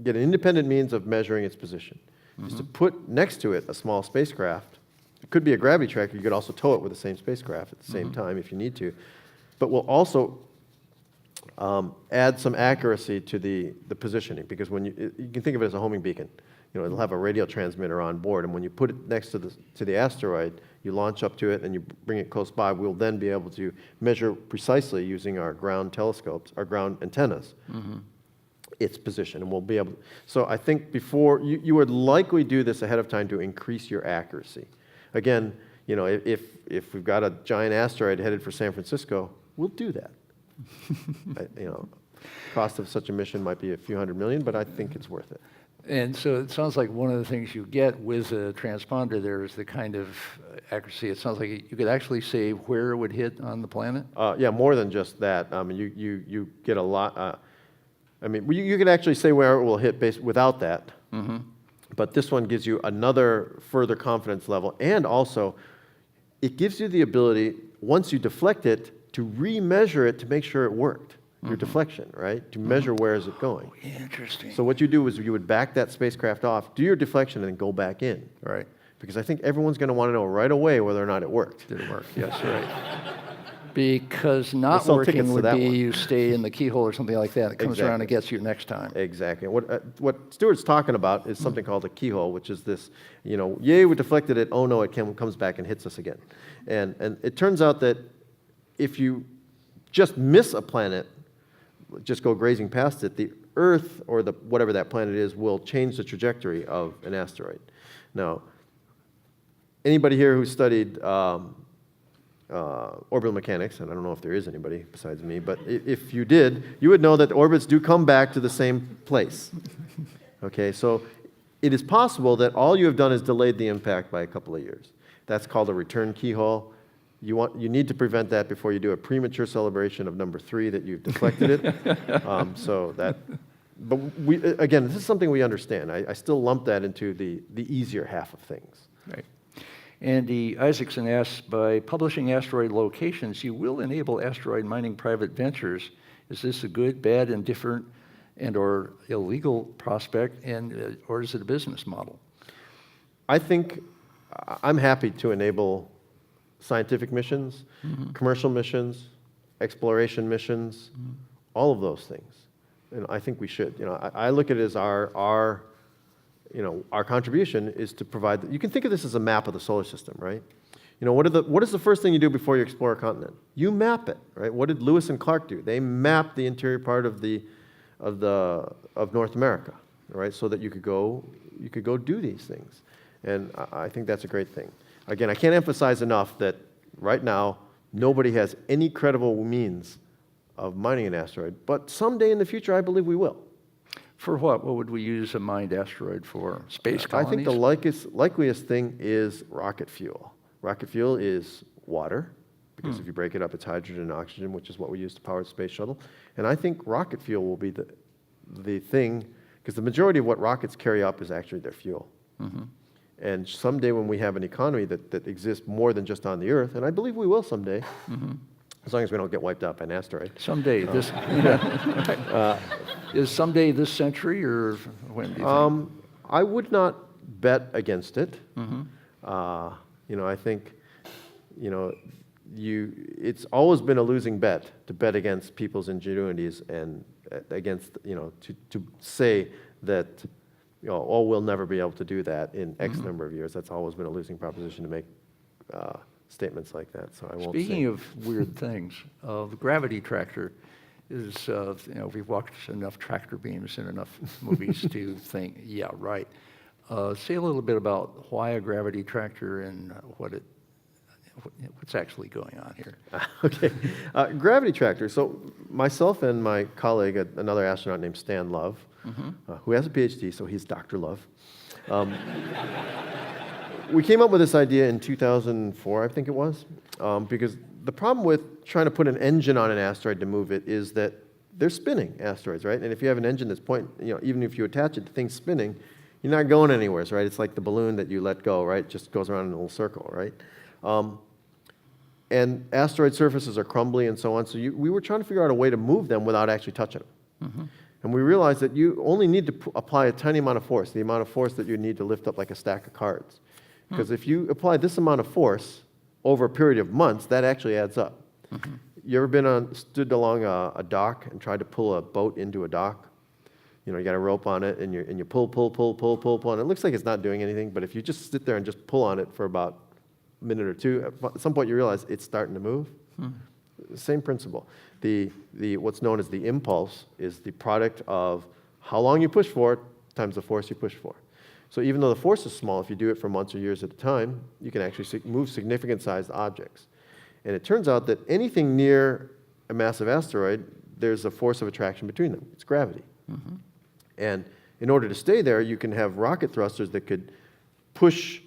get an independent means of measuring its position. Is to put next to it a small spacecraft. It could be a gravity tracker. You could also tow it with the same spacecraft at the same time if you need to. But we'll also add some accuracy to the positioning, because when you can think of it as a homing beacon. It'll have a radio transmitter on board, and when you put it next to the asteroid, you launch up to it and you bring it close by. We'll then be able to measure precisely using our ground telescopes, our ground antennas, its position, and we'll be able. So I think before you would likely do this ahead of time to increase your accuracy. Again, if we've got a giant asteroid headed for San Francisco, we'll do that. Cost of such a mission might be a few $100 million, but I think it's worth it. And so it sounds like one of the things you get with a transponder there is the kind of accuracy. It sounds like you could actually say where it would hit on the planet? Yeah, more than just that. You get a lot. You could actually say where it will hit without that. But this one gives you another further confidence level. And also, it gives you the ability, once you deflect it, to remeasure it to make sure it worked. Your deflection, right? To measure where is it going. Oh, interesting. So what you do is you would back that spacecraft off, do your deflection, and then go back in. Right. Because I think everyone's going to want to know right away whether or not it worked. Did it work? Yes, right. Because not sell working tickets to would that be one. you stay in the keyhole or something like that. It comes around and Exactly. gets you next time. Exactly. What Stuart's talking about is something called a keyhole, which is this, yay, we deflected it, oh no, it comes back and hits us again. And it turns out that if you just miss a planet, just go grazing past it, the Earth or whatever that planet is will change the trajectory of an asteroid. Now, anybody here who studied orbital mechanics, and I don't know if there is anybody besides me, but if you did, you would know that orbits do come back to the same place. Okay, so it is possible that all you have done is delayed the impact by a couple of years. That's called a return keyhole. You need to prevent that before you do a premature celebration of number 3 that you've deflected it. But again, this is something we understand. I still lump that into the easier half of things. Right. Andy Isaacson asks, by publishing asteroid locations, you will enable asteroid mining private ventures. Is this a good, bad, indifferent, and/or illegal prospect, or is it a business model? I think I'm happy to enable scientific missions, commercial missions, exploration missions, all of those things. And I think we should. I look at it as our contribution is to provide. You can think of this as a map of the solar system, right? What is the first thing you do before you explore a continent? You map it, right? What did Lewis and Clark do? They mapped the interior part of North America, right? So that you could go do these things. And I think that's a great thing. Again, I can't emphasize enough that right now, nobody has any credible means of mining an asteroid, but someday in the future, I believe we will. For what? What would we use a mined asteroid for? Space colonies? I think the likeliest thing is rocket fuel. Rocket fuel is water, because if you break it up, it's hydrogen and oxygen, which is what we use to power the space shuttle. And I think rocket fuel will be the thing, because the majority of what rockets carry up is actually their fuel. And someday when we have an economy that exists more than just on the Earth, and I believe we will someday, as long as we don't get wiped out by an asteroid. Someday. Is someday this century, or when do you think? I would not bet against it. I think, it's always been a losing bet to bet against people's ingenuities and against, to say that, we'll never be able to do that in X number of years. That's always been a losing proposition to make statements like that. So I won't. Speaking of weird things, the gravity tractor is, we've watched enough tractor beams in enough movies to think, yeah, right. Say a little bit about why a gravity tractor and what's actually going on here. Okay, gravity tractor. So myself and my colleague, another astronaut named Stan Love, who has a PhD, so he's Dr. Love. we came up with this idea in 2004, I think it was, because the problem with trying to put an engine on an asteroid to move it is that they're spinning asteroids, right? And if you have an engine that's even if you attach it to things spinning, you're not going anywhere, right? It's like the balloon that you let go, right? It just goes around in a little circle, right? And asteroid surfaces are crumbly and so on, so we were trying to figure out a way to move them without actually touching them. And we realized that you only need to apply a tiny amount of force, the amount of force that you need to lift up like a stack of cards. Because if you apply this amount of force over a period of months, that actually adds up. You ever stood along a dock and tried to pull a boat into a dock? You know, you got a rope on it, and you pull, and it looks like it's not doing anything, but if you just sit there and just pull on it for about a minute or two, at some point you realize it's starting to move. Same principle. What's known as the impulse is the product of how long you push for it times the force you push for. So even though the force is small, if you do it for months or years at a time, you can actually move significant sized objects. And it turns out that anything near a massive asteroid, there's a force of attraction between them. It's gravity. And in order to stay there, you can have rocket thrusters that could push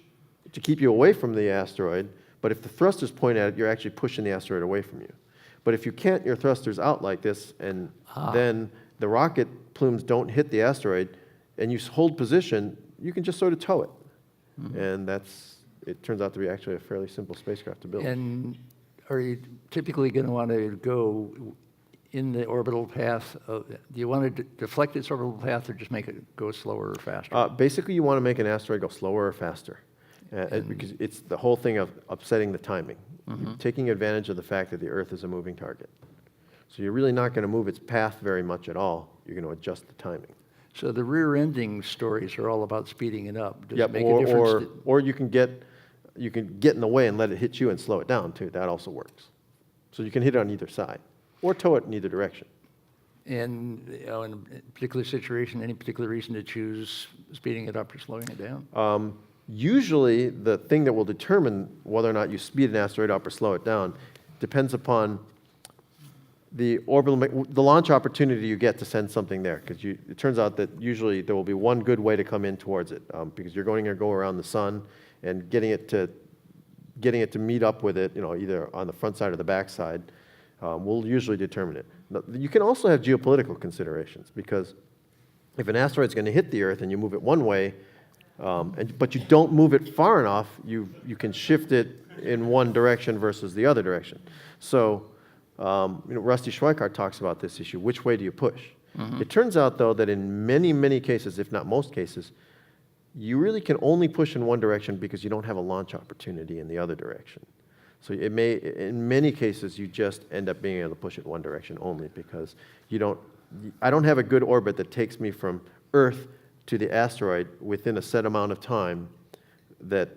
to keep you away from the asteroid, but if the thrusters point at it, you're actually pushing the asteroid away from you. But if you can't your thrusters out like this, and then the rocket plumes don't hit the asteroid, and you hold position, you can just sort of tow it. And it turns out to be actually a fairly simple spacecraft to build. And are you typically going to want to go in the orbital path? Do you want to deflect its orbital path or just make it go slower or faster? Basically, you want to make an asteroid go slower or faster. Because it's the whole thing of upsetting the timing. You're taking advantage of the fact that the Earth is a moving target. So you're really not going to move its path very much at all. You're going to adjust the timing. So the rear-ending stories are all about speeding it up. Does Yep, it make a difference? or you can get in the way and let it hit you and slow it down too. That also works. So you can hit it on either side, or tow it in either direction. And in a particular situation, any particular reason to choose speeding it up or slowing it down? Usually, the thing that will determine whether or not you speed an asteroid up or slow it down depends upon the launch opportunity you get to send something there. Because it turns out that usually there will be one good way to come in towards it, because you're going to go around the sun, and getting it to meet up with it, either on the front side or the back side, will usually determine it. Now, you can also have geopolitical considerations, because if an asteroid is going to hit the Earth and you move it one way, but you don't move it far enough, you can shift it in one direction versus the other direction. So, Rusty Schweikart talks about this issue. Which way do you push? It turns out, though, that in many, many cases, if not most cases, you really can only push in one direction because you don't have a launch opportunity in the other direction. So in many cases, you just end up being able to push it one direction only because I don't have a good orbit that takes me from Earth to the asteroid within a set amount of time that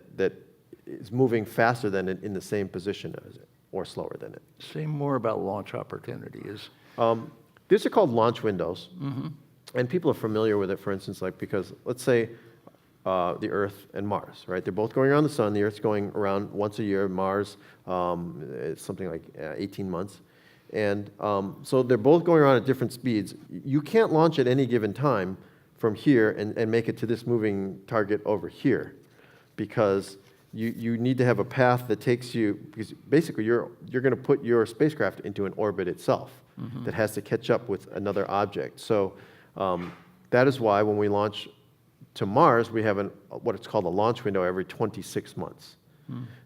is moving faster than it in the same position as it, or slower than it. Say more about launch opportunities. These are called launch windows, and people are familiar with it, for instance, because let's say the Earth and Mars, right? They're both going around the sun. The Earth's going around once a year. Mars, it's something like 18 months. And so they're both going around at different speeds. You can't launch at any given time from here and make it to this moving target over here, because you need to have a path that takes you, because basically you're going to put your spacecraft into an orbit itself that has to catch up with another object. So that is why when we launch to Mars, we have what it's called a launch window every 26 months.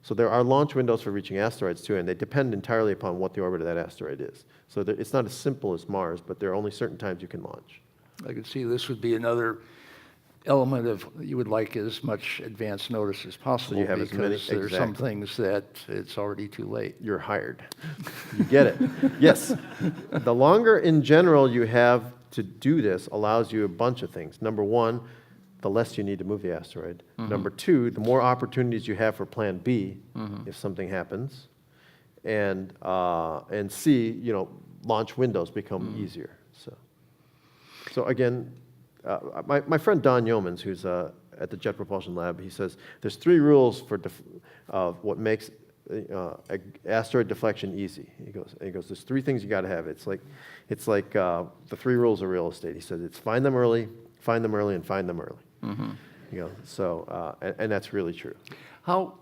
So there are launch windows for reaching asteroids too, and they depend entirely upon what the orbit of that asteroid is. So it's not as simple as Mars, but there are only certain times you can launch. I could see this would be another element of you would like as much advance notice as possible, you have as many, because there's some things that it's already too late. You're hired. You get it. Yes. The longer in general you have to do this allows you a bunch of things. Number one, the less you need to move the asteroid. Number two, the more opportunities you have for plan B if something happens. And C, launch windows become easier. So again, my friend Don Yeomans, who's at the Jet Propulsion Lab, he says there's 3 rules for what makes asteroid deflection easy. He goes, there's 3 things you got to have. It's like the 3 rules of real estate. He says it's find them early, and find them early. And that's really true. How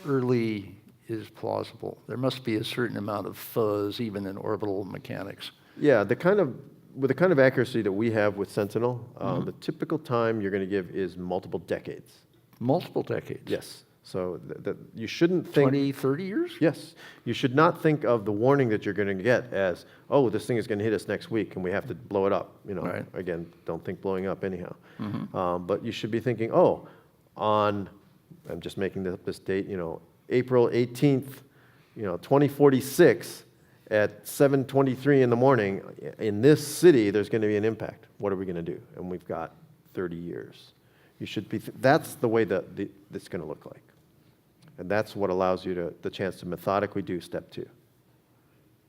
early is plausible? There must be a certain amount of fuzz even in orbital mechanics. Yeah, with the kind of accuracy that we have with Sentinel, the typical time you're going to give is multiple decades. Multiple decades? Yes. So you shouldn't think 20, 30 years? Yes. You should not think of the warning that you're going to get as, oh, this thing is going to hit us next week and we have to blow it up. Right. Again, don't think blowing up anyhow. But you should be thinking, oh, I'm just making this date, April 18th, 2046 at 7:23 in the morning, in this city, there's going to be an impact. What are we going to do? And we've got 30 years. You should be, that's the way that it's going to look like. And that's what allows you the chance to methodically do step 2.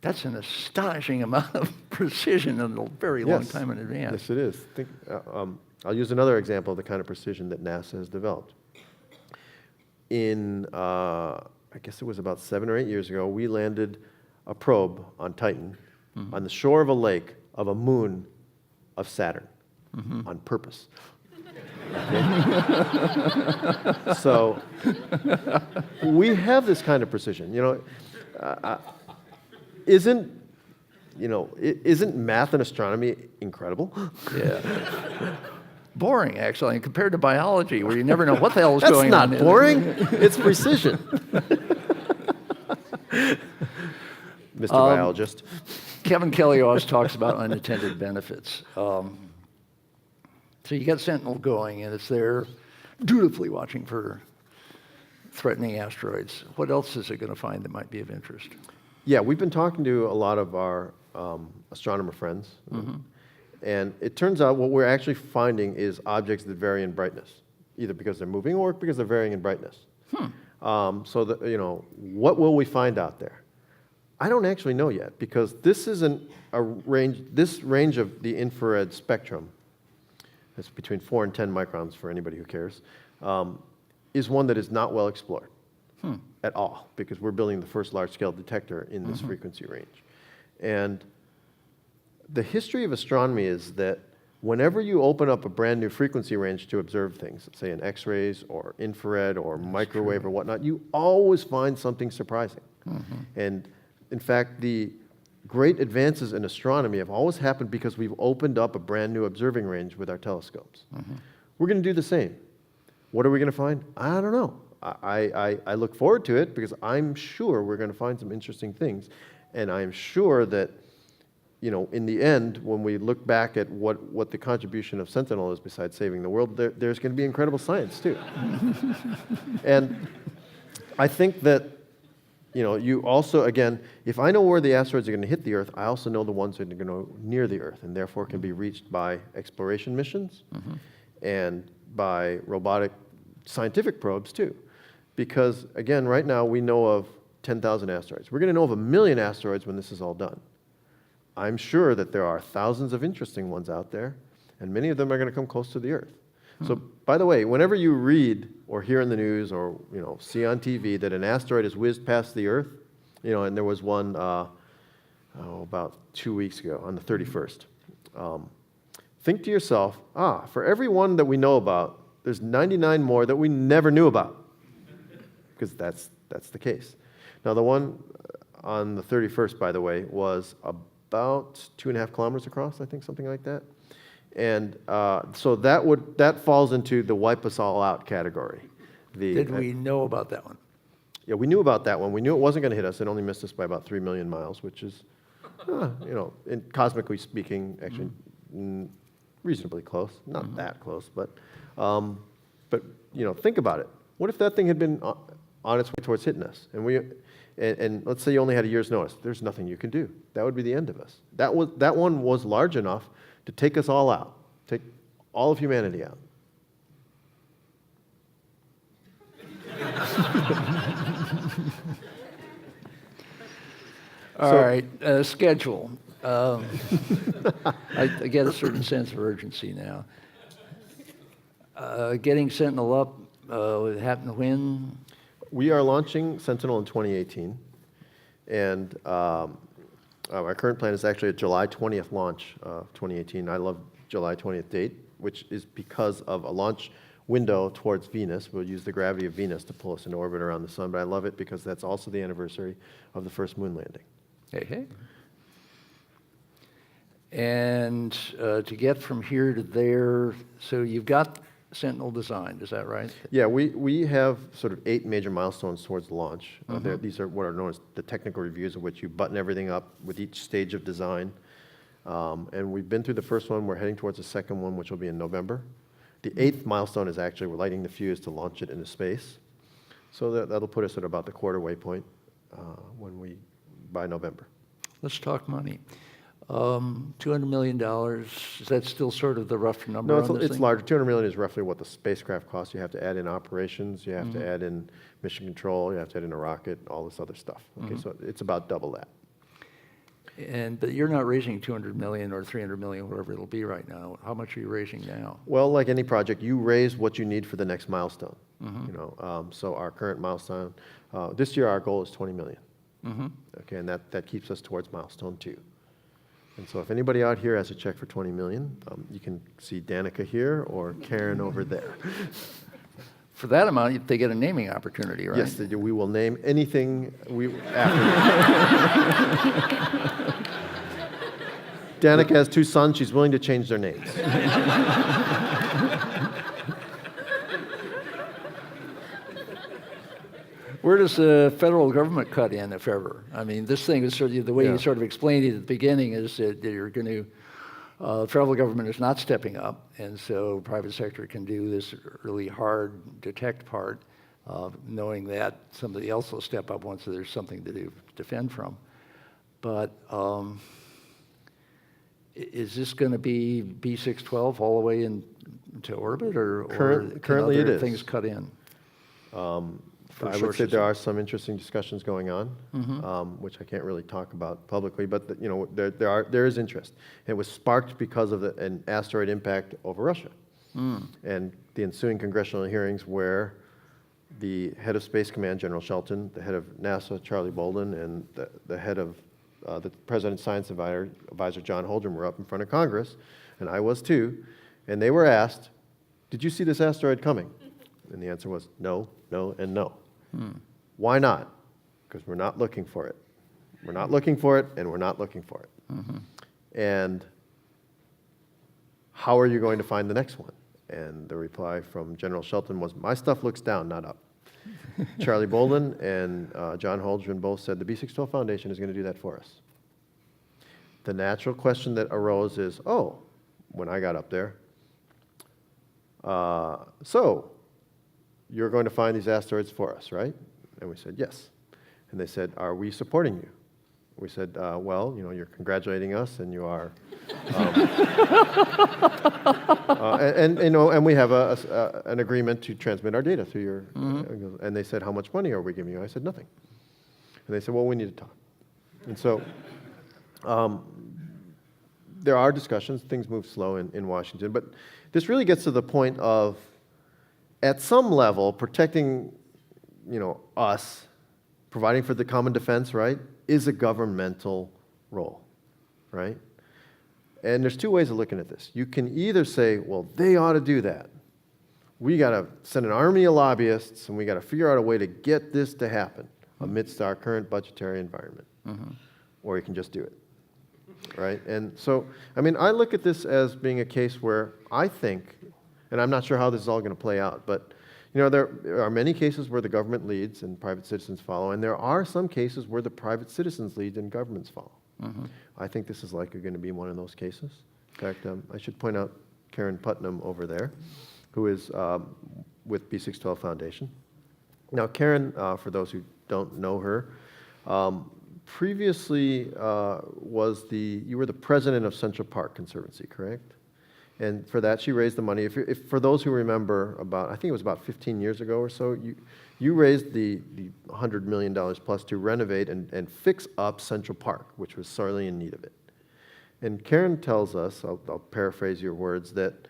That's an astonishing amount of precision in a very long Yes. time in advance. Yes, it is. I'll use another example of the kind of precision that NASA has developed. I guess it was about 7 or 8 years ago, we landed a probe on Titan on the shore of a lake of a moon of Saturn on purpose. Okay? So we have this kind of precision. Isn't math and astronomy incredible? Yeah. Boring, actually, compared to biology, where you never know what the hell is That's going on. not boring. It's precision. Mr. Biologist. Kevin Kelly always talks about unintended benefits. So you get Sentinel going, and it's there dutifully watching for threatening asteroids. What else is it going to find that might be of interest? Yeah, we've been talking to a lot of our astronomer friends, and it turns out what we're actually finding is objects that vary in brightness, either because they're moving or because they're varying in brightness. So that, what will we find out there? I don't actually know yet, because this isn't this range of the infrared spectrum, it's between 4 and 10 microns for anybody who cares, is one that is not well explored at all, because we're building the first large-scale detector in this frequency range. And the history of astronomy is that whenever you open up a brand new frequency range to observe things, say in X-rays or infrared or microwave or whatnot, you always find something surprising. And in fact, the great advances in astronomy have always happened because we've opened up a brand new observing range with our telescopes. We're going to do the same. What are we going to find? I don't know. I look forward to it because I'm sure we're going to find some interesting things. And I'm sure that, in the end, when we look back at what the contribution of Sentinel is besides saving the world, there's going to be incredible science too. And I think that, you also, again, if I know where the asteroids are going to hit the Earth, I also know the ones that are going to go near the Earth and therefore can be reached by exploration missions and by robotic scientific probes too. Because, again, right now we know of 10,000 asteroids. We're going to know of 1 million asteroids when this is all done. I'm sure that there are thousands of interesting ones out there, and many of them are going to come close to the Earth. So, by the way, whenever you read or hear in the news or see on TV that an asteroid has whizzed past the Earth, and there was one about 2 weeks ago on the 31st. Think to yourself, for every one that we know about, there's 99 more that we never knew about, because that's the case. Now, the one on the 31st, by the way, was about 2.5 kilometers across, I think, something like that. And so that falls into the wipe us all out category. Did we know about that one? Yeah, we knew about that one. We knew it wasn't going to hit us. It only missed us by about 3 million miles, which is, cosmically speaking, actually reasonably close. Not that close, but think about it. What if that thing had been on its way towards hitting us, and let's say you only had a year's notice? There's nothing you can do. That would be the end of us. That one was large enough to take us all out, take all of humanity out. All right, schedule. I get a certain sense of urgency now. Getting Sentinel up would happen when? We are launching Sentinel in 2018, and our current plan is actually a July 20th launch of 2018. I love July 20th date, which is because of a launch window towards Venus. We'll use the gravity of Venus to pull us in orbit around the sun, but I love it because that's also the anniversary of the first moon landing. Hey, hey. And to get from here to there, so you've got Sentinel designed, is that right? Yeah, we have sort of 8 major milestones towards the launch. These are what are known as the technical reviews, of which you button everything up with each stage of design. And we've been through the first one. We're heading towards the second one, which will be in November. The 8th milestone is actually we're lighting the fuse to launch it into space. So that'll put us at about the quarter waypoint by November. Let's talk money. $200 million, is that still sort of the rough number No, on this it's thing? larger. 200 million is roughly what the spacecraft costs. You have to add in operations, you have to add in mission control, you have to add in a rocket, all this other stuff. Okay, so it's about double that. But you're not raising 200 million or 300 million, whatever it'll be right now. How much are you raising now? Well, like any project, you raise what you need for the next milestone. So our current milestone, this year our goal is 20 million. Okay, and that keeps us towards milestone 2. And so if anybody out here has a check for 20 million, you can see Danica here or Karen over there. For that amount, they get a naming opportunity, right? Yes, they do. We will name anything after. Danica has 2 sons. She's willing to change their names. Where does the federal government cut in, if ever? I mean, this thing is sort of, the way you sort of explained it at the beginning is that you're going to, the federal government is not stepping up, and so private sector can do this really hard detect part, knowing that somebody else will step up once there's something to defend from. But is this going to be B612 all the way into orbit, or Currently can it other is. things cut in? I would say there are some interesting discussions going on, which I can't really talk about publicly, but there is interest. It was sparked because of an asteroid impact over Russia, and the ensuing congressional hearings where the head of Space Command, General Shelton, the head of NASA, Charlie Bolden, and the head of the President's Science Advisor, John Holdren, were up in front of Congress, and I was too, and they were asked, "Did you see this asteroid coming?" And the answer was no, no, and no. Why not? Because we're not looking for it. We're not looking for it, and we're not looking for it. And how are you going to find the next one? And the reply from General Shelton was, my stuff looks down, not up. Charlie Bolden and John Holdren both said the B612 Foundation is going to do that for us. The natural question that arose is, when I got up there, so you're going to find these asteroids for us, right? And we said, yes. And they said, are we supporting you? We said, well, you're congratulating us, and you are, and we have an agreement to transmit our data through your. And they said, how much money are we giving you? I said, nothing. And they said, well, we need to talk. And so, there are discussions. Things move slow in Washington, but this really gets to the point of, at some level, protecting, us, providing for the common defense, right, is a governmental role, right? And there's 2 ways of looking at this. You can either say, well, they ought to do that. We got to send an army of lobbyists, and we got to figure out a way to get this to happen amidst our current budgetary environment. Or you can just do it, right? And so, I look at this as being a case where I think, and I'm not sure how this is all going to play out, but there are many cases where the government leads and private citizens follow, and there are some cases where the private citizens lead and governments follow. I think this is likely going to be one of those cases. In fact, I should point out Karen Putnam over there, who is with B612 Foundation. Now, Karen, for those who don't know her, previously you were the president of Central Park Conservancy, correct? And for that, she raised the money. If for those who remember, I think it was about 15 years ago or so, you raised the $100 million plus to renovate and fix up Central Park, which was sorely in need of it. And Karen tells us, I'll paraphrase your words, that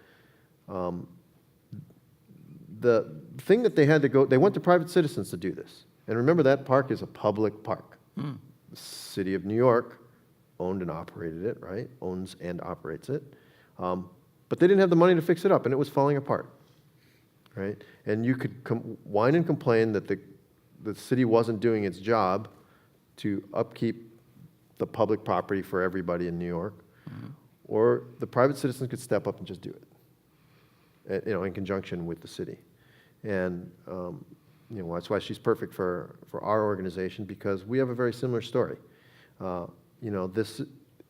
the thing that they went to private citizens to do this. And remember, that park is a public park. The city of New York owned and operated it, right? Owns and operates it. But they didn't have the money to fix it up, and it was falling apart, right? And you could whine and complain that the city wasn't doing its job to upkeep the public property for everybody in New York, or the private citizens could step up and just do it, in conjunction with the city. And that's why she's perfect for our organization, because we have a very similar story. This,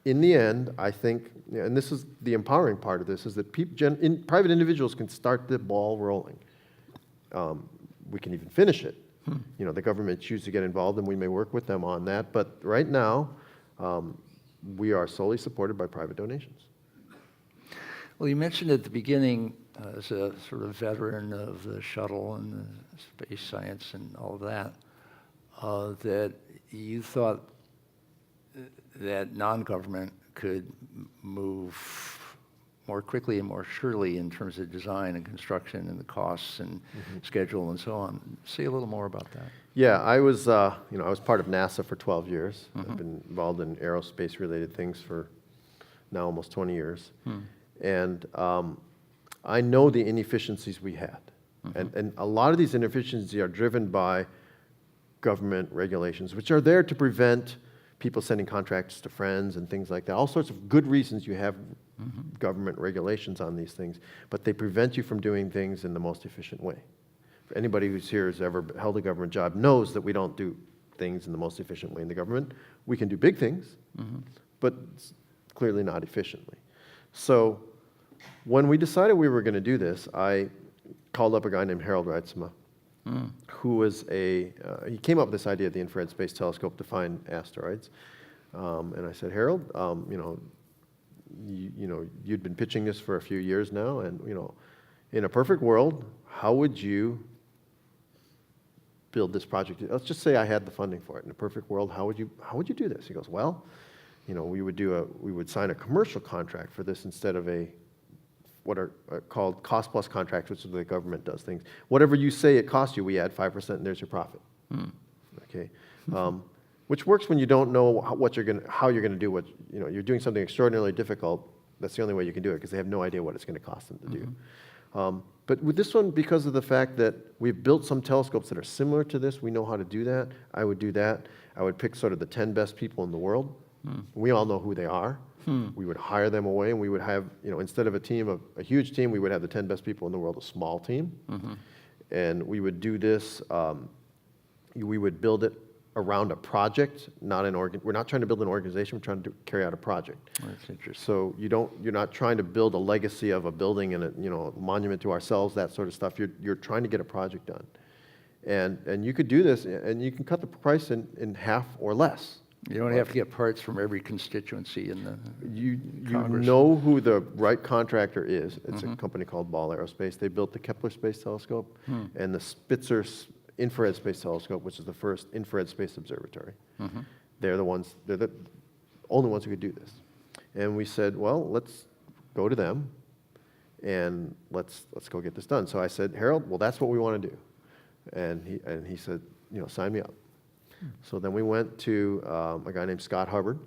in the end, I think, and this is the empowering part of this, is that private individuals can start the ball rolling. We can even finish it. The government choose to get involved, and we may work with them on that. But right now, we are solely supported by private donations. Well, you mentioned at the beginning, as a sort of veteran of the shuttle and the space science and all of that, that you thought that non-government could move more quickly and more surely in terms of design and construction and the costs and schedule and so on. Say a little more about that. Yeah, I was part of NASA for 12 years. I've been involved in aerospace-related things for now almost 20 years. And I know the inefficiencies we had. And a lot of these inefficiencies are driven by government regulations, which are there to prevent people sending contracts to friends and things like that. All sorts of good reasons you have government regulations on these things, but they prevent you from doing things in the most efficient way. Anybody who's here has ever held a government job knows that we don't do things in the most efficient way in the government. We can do big things, but clearly not efficiently. So when we decided we were going to do this, I called up a guy named Harold Reitzma, who was he came up with this idea of the Infrared Space Telescope to find asteroids. And I said, Harold, you'd been pitching this for a few years now, and in a perfect world, how would you build this project? Let's just say I had the funding for it. In a perfect world, how would you do this? He goes, well, we would sign a commercial contract for this instead of what are called cost-plus contracts, which is the government does things. Whatever you say it costs you, we add 5%, and there's your profit. Okay, which works when you don't know how you're going to do what you're doing something extraordinarily difficult. That's the only way you can do it, because they have no idea what it's going to cost them to do. But with this one, because of the fact that we've built some telescopes that are similar to this, we know how to do that. I would do that. I would pick sort of the 10 best people in the world. We all know who they are. We would hire them away, and we would have, instead of a huge team, we would have the 10 best people in the world, a small team. And we would do this, we would build it around a project, we're not trying to build an organization, we're trying to carry out a project. That's interesting. So you're not trying to build a legacy of a building and a monument to ourselves, that sort of stuff. You're trying to get a project done. And you could do this, and you can cut the price in half or less. You don't have to get parts from every constituency in the You Congress. know who the right contractor is. It's a company called Ball Aerospace. They built the Kepler Space Telescope and the Spitzer Infrared Space Telescope, which is the first infrared space observatory. They're the only ones who could do this. And we said, well, let's go to them and let's go get this done. So I said, Harold, well, that's what we want to do. And he said, sign me up. So then we went to a guy named Scott Hubbard,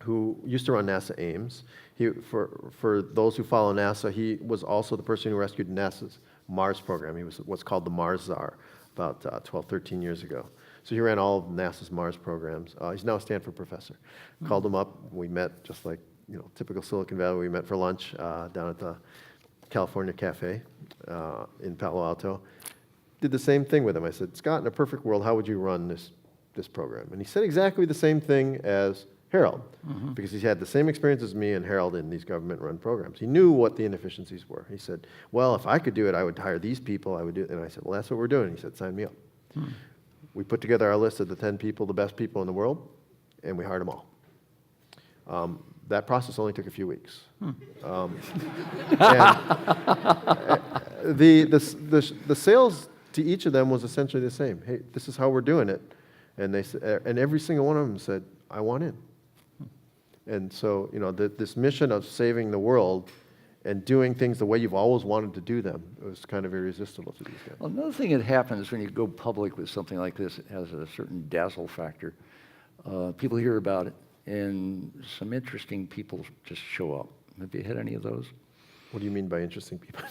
who used to run NASA Ames. For those who follow NASA, he was also the person who rescued NASA's Mars program. He was what's called the Mars Czar about 12, 13 years ago. So he ran all of NASA's Mars programs. He's now a Stanford professor. Called him up. We met, just like typical Silicon Valley. We met for lunch down at the California Cafe in Palo Alto. Did the same thing with him. I said, Scott, in a perfect world, how would you run this program? And he said exactly the same thing as Harold, because he's had the same experience as me and Harold in these government-run programs. He knew what the inefficiencies were. He said, well, if I could do it, I would hire these people. I would do it. And I said, well, that's what we're doing. He said, sign me up. We put together our list of the 10 people, the best people in the world, and we hired them all. That process only took a few weeks. And the sales to each of them was essentially the same. Hey, this is how we're doing it. And and every single one of them said, I want in. And so, this mission of saving the world and doing things the way you've always wanted to do them was kind of irresistible to these guys. Well, another thing that happens when you go public with something like this, it has a certain dazzle factor. People hear about it, and some interesting people just show up. Have you had any of those? What do you mean by interesting people?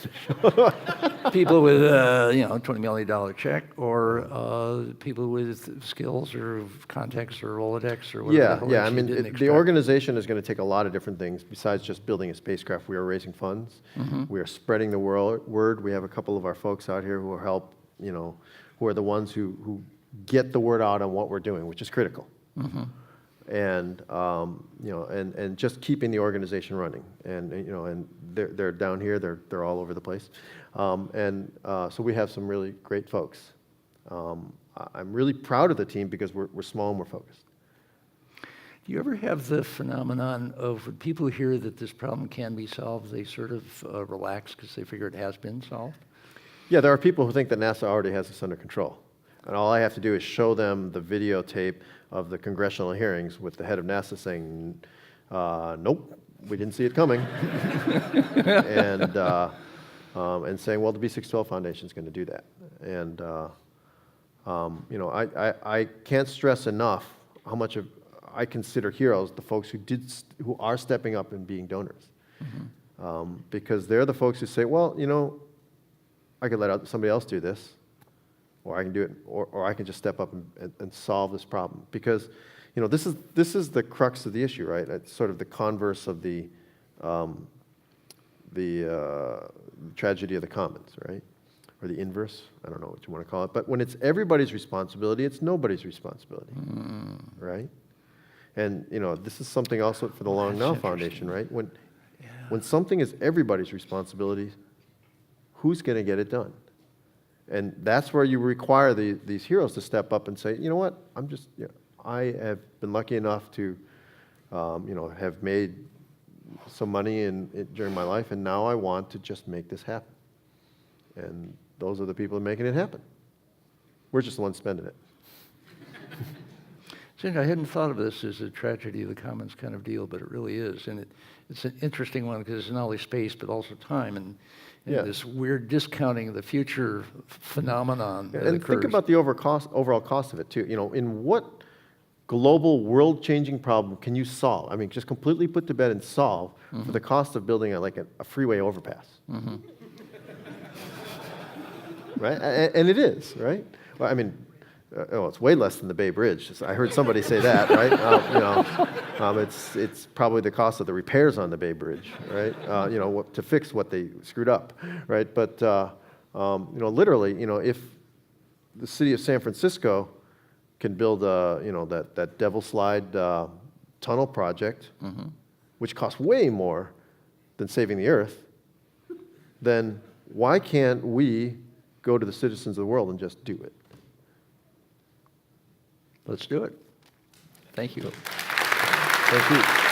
People with, $20 million check, or people with skills or contacts or Rolodex or whatever. the hell Yeah. else I you mean, didn't the expect. organization is going to take a lot of different things besides just building a spacecraft. We are raising funds. We are spreading the word. We have a couple of our folks out here who will help, who are the ones who get the word out on what we're doing, which is critical. And and just keeping the organization running, and they're down here, they're all over the place, so we have some really great folks. I'm really proud of the team because we're small and we're focused. Do you ever have the phenomenon of when people hear that this problem can be solved, they sort of relax because they figure it has been solved? Yeah, there are people who think that NASA already has this under control, and all I have to do is show them the videotape of the congressional hearings with the head of NASA saying, nope, we didn't see it coming, and saying, well, the B612 Foundation is going to do that. And I can't stress enough how much of I consider heroes the folks who are stepping up and being donors, because they're the folks who say, well, I could let somebody else do this, or I can do it, or I can just step up and solve this problem. Because, this is the crux of the issue, right? It's sort of the converse of the tragedy of the commons, right? Or the inverse, I don't know what you want to call it. But when it's everybody's responsibility, it's nobody's responsibility, right? And, this is something also for the Long Now Foundation, right? When something is everybody's responsibility, who's going to get it done? And that's where you require these heroes to step up and say, you know what, I have been lucky enough to, have made some money during my life, and now I want to just make this happen. And those are the people making it happen. We're just the ones spending it. I hadn't thought of this as a tragedy of the commons kind of deal, but it really is. And it's an interesting one because it's not only space, but also time. And this weird discounting of the future phenomenon that and occurs. think about the overall cost of it, too. In what global, world-changing problem can you solve? I mean, just completely put to bed and solve for the cost of building a freeway overpass. Right? And it is, right? Well, I mean, it's way less than the Bay Bridge. I heard somebody say that, right? It's probably the cost of the repairs on the Bay Bridge, right? To fix what they screwed up, right? But literally, if the city of San Francisco can build, that Devil Slide tunnel project, which costs way more than saving the Earth, then why can't we go to the citizens of the world and just do it? Let's do it. Thank you. Thank you.